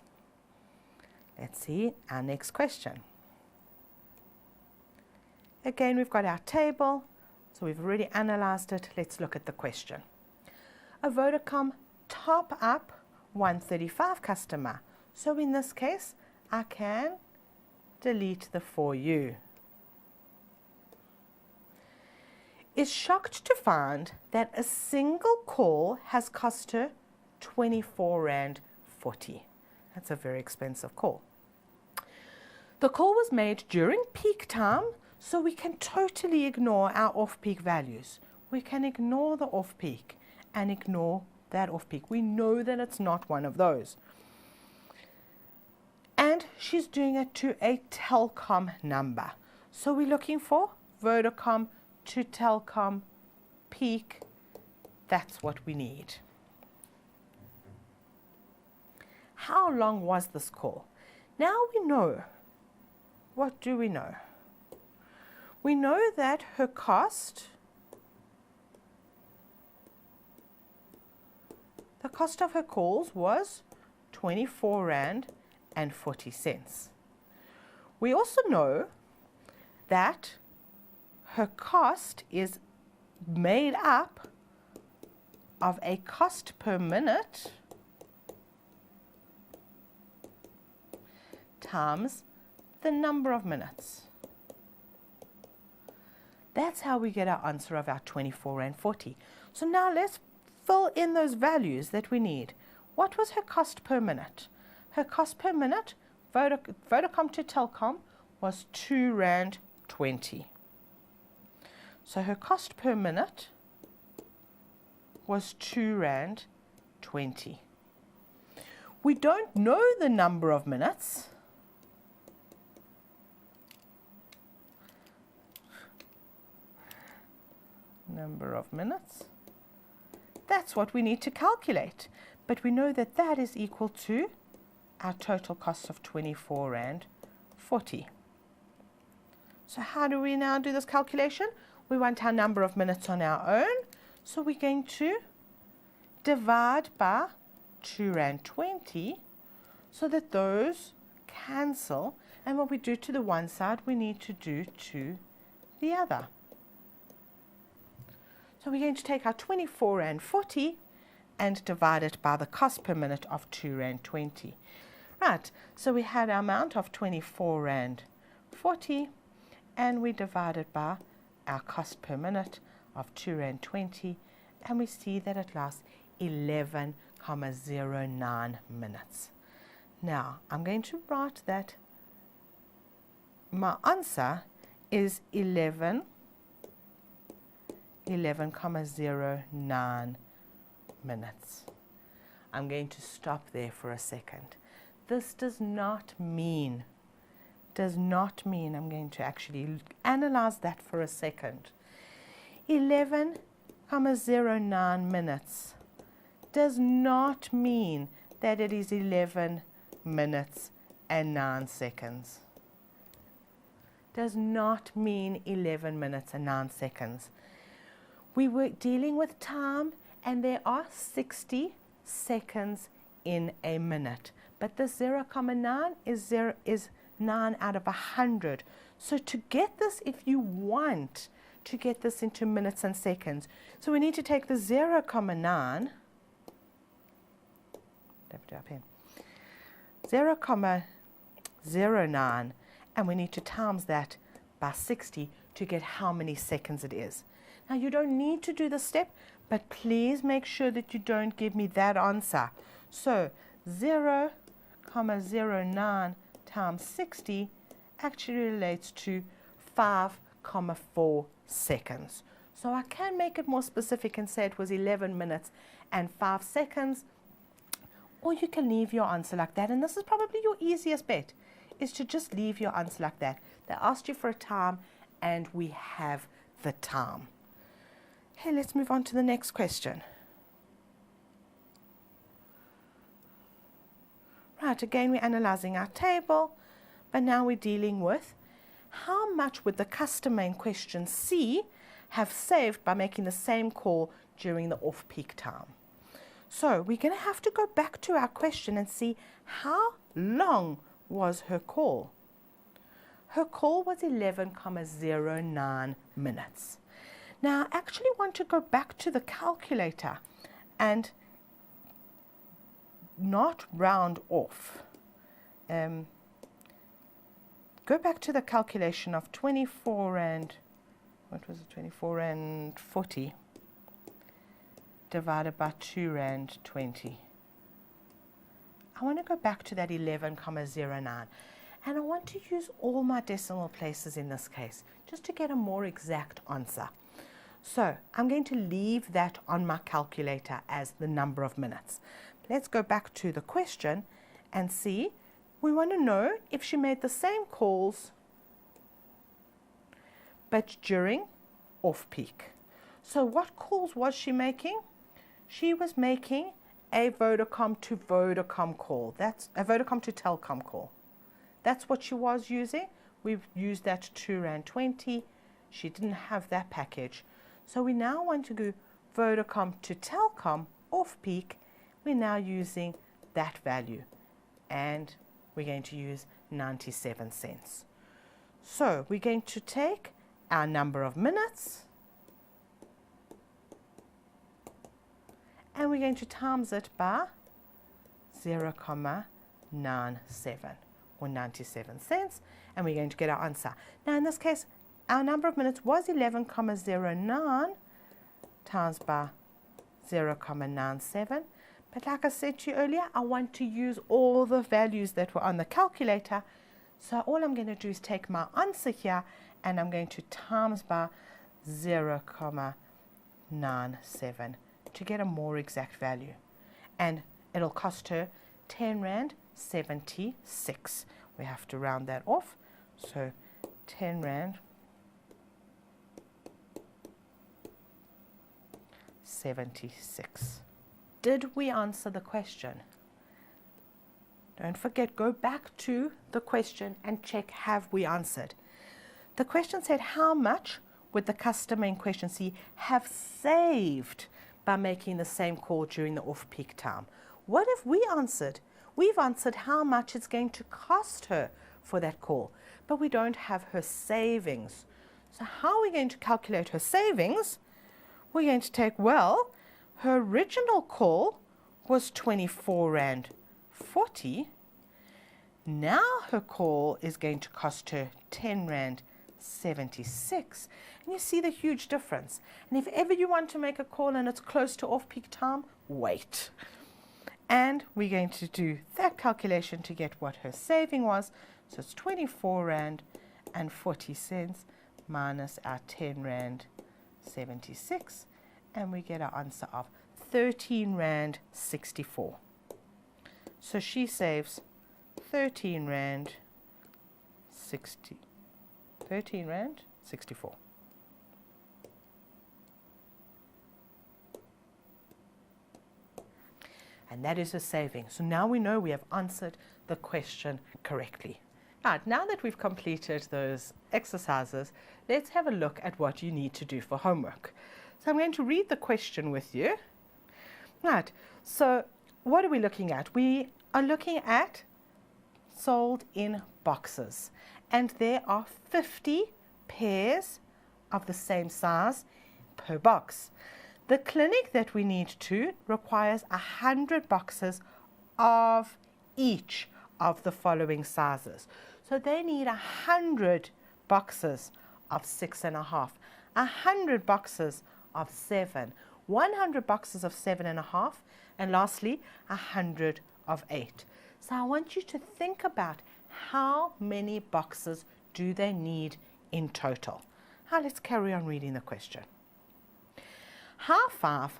Let's see our next question. Again, we've got our table, so we've already analyzed it. Let's look at the question. A Vodacom top up 135 customer. So in this case, I can delete the for you. Is shocked to find that a single call has cost her R24.40. That's a very expensive call. The call was made during peak time, so we can totally ignore our off-peak values. We can ignore the off-peak and ignore that off-peak. We know that it's not one of those. And she's doing it to a Telkom number. So we're looking for Vodacom to Telkom peak. That's what we need. How long was this call? Now we know. What do we know? We know that her cost, the cost of her calls was R24.40. We also know that her cost is made up of a cost per minute times the number of minutes. That's how we get our answer of our R24.40. So now let's fill in those values that we need. What was her cost per minute? Her cost per minute, Vodacom to Telkom, was R2.20. So her cost per minute was R2.20. We don't know the number of minutes. Number of minutes. That's what we need to calculate. But we know that that is equal to our total cost of R24.40. So how do we now do this calculation? We want our number of minutes on our own. So we're going to divide by R2.20 so that those cancel. And what we do to the one side, we need to do to the other. So we're going to take our R24.40 and divide it by the cost per minute of R2.20. Right, so we had our amount of R24.40 and we divide it by our cost per minute of R2.20 and we see that it lasts 11,09 minutes. Now, I'm going to write that my answer is 11,09 minutes. I'm going to stop there for a second. This does not mean, I'm going to actually analyze that for a second. 11,09 minutes does not mean that it is 11 minutes and 9 seconds. Does not mean 11 minutes and 9 seconds. We were dealing with time, and there are 60 seconds in a minute. But the 0,9 is 9 out of 100. So to get this, if you want to get this into minutes and seconds, so we need to take the 0,9, 0,09, and we need to times that by 60 to get how many seconds it is. Now, you don't need to do this step, but please make sure that you don't give me that answer. So 0,09 times 60 actually relates to 5,4 seconds. So I can make it more specific and say it was 11 minutes and 5 seconds, or you can leave your answer like that. And this is probably your easiest bet, is to just leave your answer like that. They asked you for a time, and we have the time. Okay, let's move on to the next question. Right, again, we're analyzing our table, but now we're dealing with how much would the customer in question C have saved by making the same call during the off-peak time. So we're going to have to go back to our question and see how long was her call. Her call was 11,09 minutes. Now, I actually want to go back to the calculator and not round off. Go back to the calculation of 24 and, what was it, 24 and 40 divided by 2 rand 20. I want to go back to that 11,09, and I want to use all my decimal places in this case just to get a more exact answer. So I'm going to leave that on my calculator as the number of minutes. Let's go back to the question and see. We want to know if she made the same calls but during off-peak. So what calls was she making? She was making a Vodacom to Vodacom call. That's a Vodacom to Telkom call. That's what she was using. We've used that 2 rand 20. She didn't have that package. So we now want to go Vodacom to Telkom off-peak. We're now using that value, and we're going to use 97 cents. So we're going to take our number of minutes, and we're going to times it by 0,97 or 97 cents, and we're going to get our answer. Now in this case, our number of minutes was 11,09 times by 0,97. But like I said to you earlier, I want to use all the values that were on the calculator. So all I'm going to do is take my answer here, and I'm going to times by 0,97 to get a more exact value. And it'll cost her 10 rand 76. We have to round that off. So 10 rand 76. Did we answer the question? Don't forget, go back to the question and check, have we answered? The question said, how much would the customer in question C have saved by making the same call during the off-peak time? What have we answered? We've answered how much it's going to cost her for that call, but we don't have her savings. So how are we going to calculate her savings? We're going to take, well, her original call was 24 rand 40. Now her call is going to cost her 10 rand 76. And you see the huge difference. And if ever you want to make a call and it's close to off-peak time, wait. And we're going to do that calculation to get what her saving was. So it's 24 Rand and 40 cents minus our 10 Rand 76. And we get our answer of 13 Rand 64. So she saves 13 Rand 64. And that is a saving. So now we know we have answered the question correctly. Right, now that we've completed those exercises, let's have a look at what you need to do for homework. So I'm going to read the question with you. Right, so what are we looking at? We are looking at sold in boxes. And there are 50 pairs of the same size per box. The clinic that we need to requires 100 boxes of each of the following sizes. So they need 100 boxes of 6.5, 100 boxes of 7, 100 boxes of 7.5, and lastly 100 of 8. So I want you to think about how many boxes do they need in total. Now let's carry on reading the question. Half Five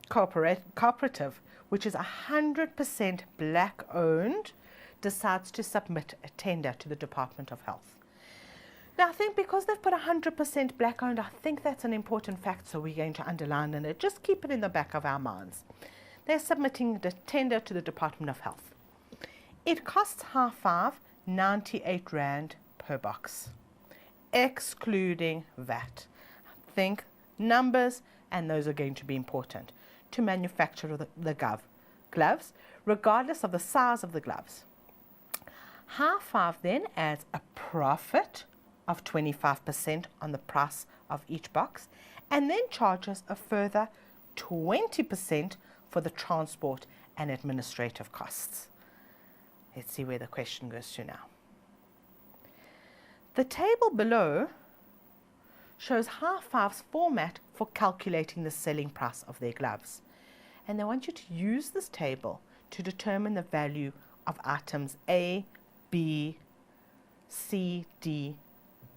Cooperative, which is 100% black owned, decides to submit a tender to the Department of Health. Now I think because they've put 100% black owned, I think that's an important fact, so we're going to underline it. Just keep it in the back of our minds. They're submitting the tender to the Department of Health. It costs Half Five 98 Rand per box, excluding VAT. Think numbers, and those are going to be important to manufacture the gloves, regardless of the size of the gloves. Half Five then adds a profit of 25% on the price of each box, and then charges a further 20% for the transport and administrative costs. Let's see where the question goes to now. The table below shows Half Five's format for calculating the selling price of their gloves. And they want you to use this table to determine the value of items A, B, C, D,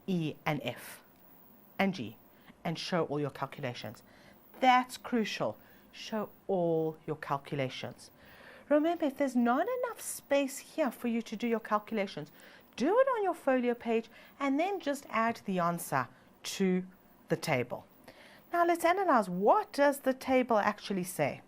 E, and F, and G, and show all your calculations. That's crucial. Show all your calculations. Remember, if there's not enough space here for you to do your calculations, do it on your folio page and then just add the answer to the table. Now let's analyze, what does the table actually say?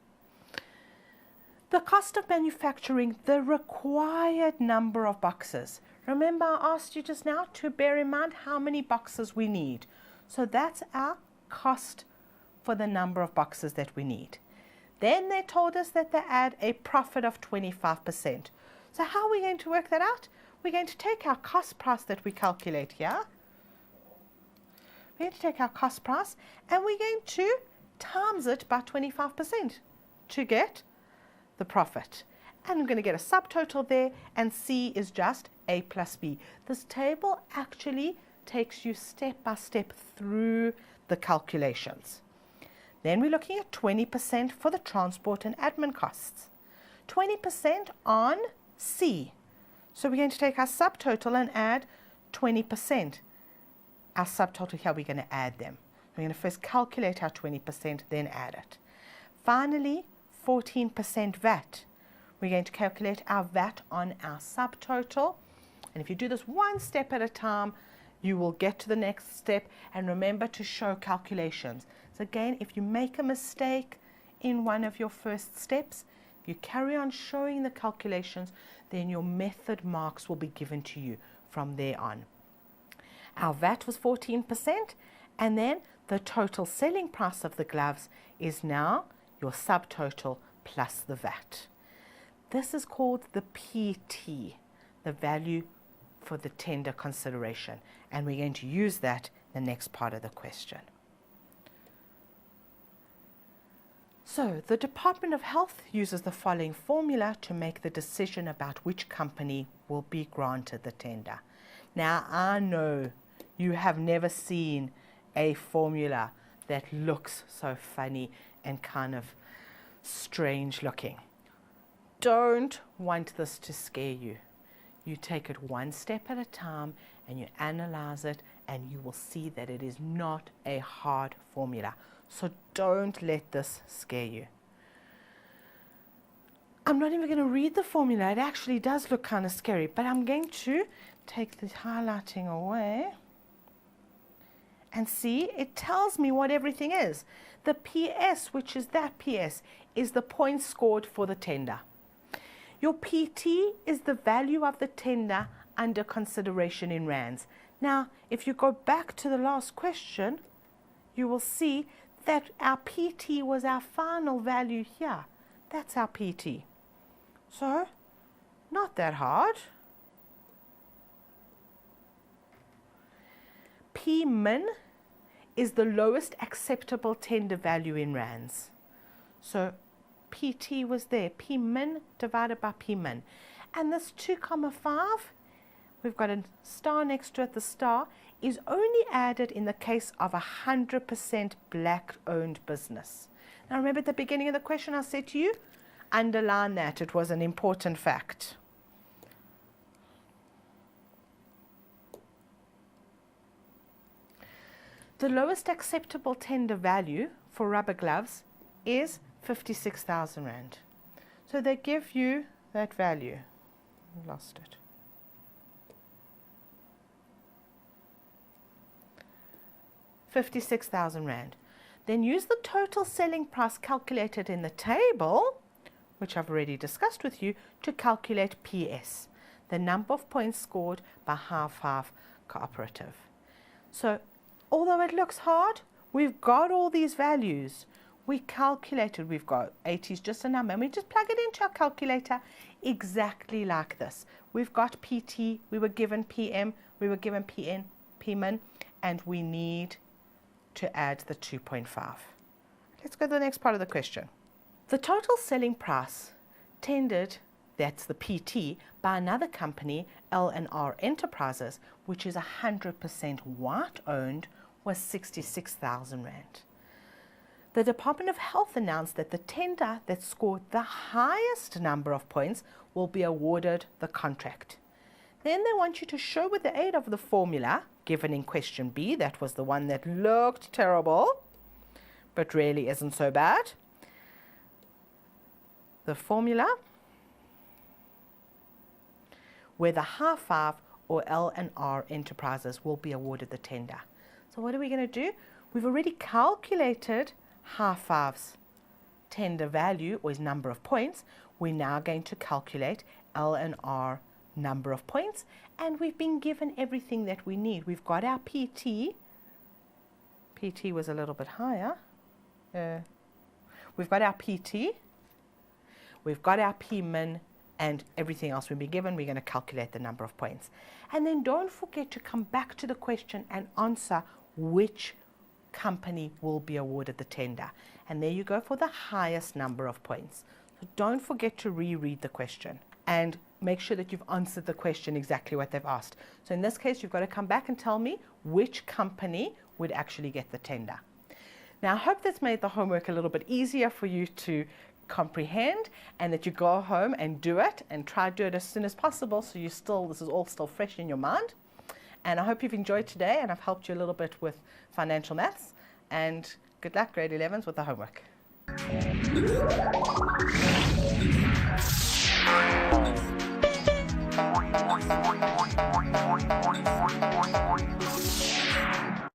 The cost of manufacturing the required number of boxes. Remember, I asked you just now to bear in mind how many boxes we need. So that's our cost for the number of boxes that we need. Then they told us that they add a profit of 25%. So how are we going to work that out? We're going to take our cost price that we calculate here. We're going to take our cost price and we're going to times it by 25% to get the profit. And I'm going to get a subtotal there, and C is just A plus B. This table actually takes you step by step through the calculations. Then we're looking at 20% for the transport and admin costs. 20% on C. So we're going to take our subtotal and add 20%. Our subtotal here, we're going to add them. We're going to first calculate our 20%, then add it. Finally, 14% VAT. We're going to calculate our VAT on our subtotal. And if you do this one step at a time, you will get to the next step. And remember to show calculations. So again, if you make a mistake in one of your first steps, if you carry on showing the calculations, then your method marks will be given to you from there on. Our VAT was 14%, and then the total selling price of the gloves is now your subtotal plus the VAT. This is called the PT, the value for the tender consideration, and we're going to use that in the next part of the question. So the Department of Health uses the following formula to make the decision about which company will be granted the tender. Now, I know you have never seen a formula that looks so funny and kind of strange looking. don't want this to scare you. You take it one step at a time and you analyze it, and you will see that it is not a hard formula. So don't let this scare you. I'm not even going to read the formula. It actually does look kind of scary, but I'm going to take the highlighting away and see, it tells me what everything is. The PS, which is that PS, is the points scored for the tender. Your PT is the value of the tender under consideration in rands. Now, if you go back to the last question, you will see that our PT was our final value here. That's our PT. So, not that hard. P min is the lowest acceptable tender value in rands. So, PT was there. P min divided by P min. And this 2,5, we've got a star next to it. The star is only added in the case of 100% black-owned business. Now, remember at the beginning of the question I said to you, underline that. It was an important fact. The lowest acceptable tender value for rubber gloves is 56,000 Rand. So they give you that value. I lost it. R56,000. Then use the total selling price calculated in the table, which I've already discussed with you, to calculate PS, the number of points scored by Half Cooperative. So, although it looks hard, we've got all these values. We calculated, we've got 80 is just a number, and we just plug it into our calculator exactly like this. We've got PT, we were given PM, we were given PN, PMIN, and we need to add the 2.5. Let's go to the next part of the question. The total selling price tendered, that's the PT, by another company, L&R Enterprises, which is 100% white-owned, was 66,000 Rand. The Department of Health announced that the tender that scored the highest number of points will be awarded the contract. Then they want you to show with the aid of the formula given in question B, that was the one that looked terrible, but really isn't so bad. The formula where the Half or L&R Enterprises will be awarded the tender. So what are we going to do? We've already calculated Half's tender value, or his number of points. We're now going to calculate L&R number of points, and we've been given everything that we need. We've got our PT. PT was a little bit higher. We've got our PT. We've got our PMIN, and everything else we've been given. We're going to calculate the number of points. And then don't forget to come back to the question and answer which company will be awarded the tender. And there you go for the highest number of points. So don't forget to reread the question and make sure that you've answered the question exactly what they've asked. So in this case, you've got to come back and tell me which company would actually get the tender. Now, I hope that's made the homework a little bit easier for you to comprehend, and that you go home and do it and try to do it as soon as possible, so this is all still fresh in your mind. And I hope you've enjoyed today, and I've helped you a little bit with financial maths. And good luck, grade 11s, with the homework.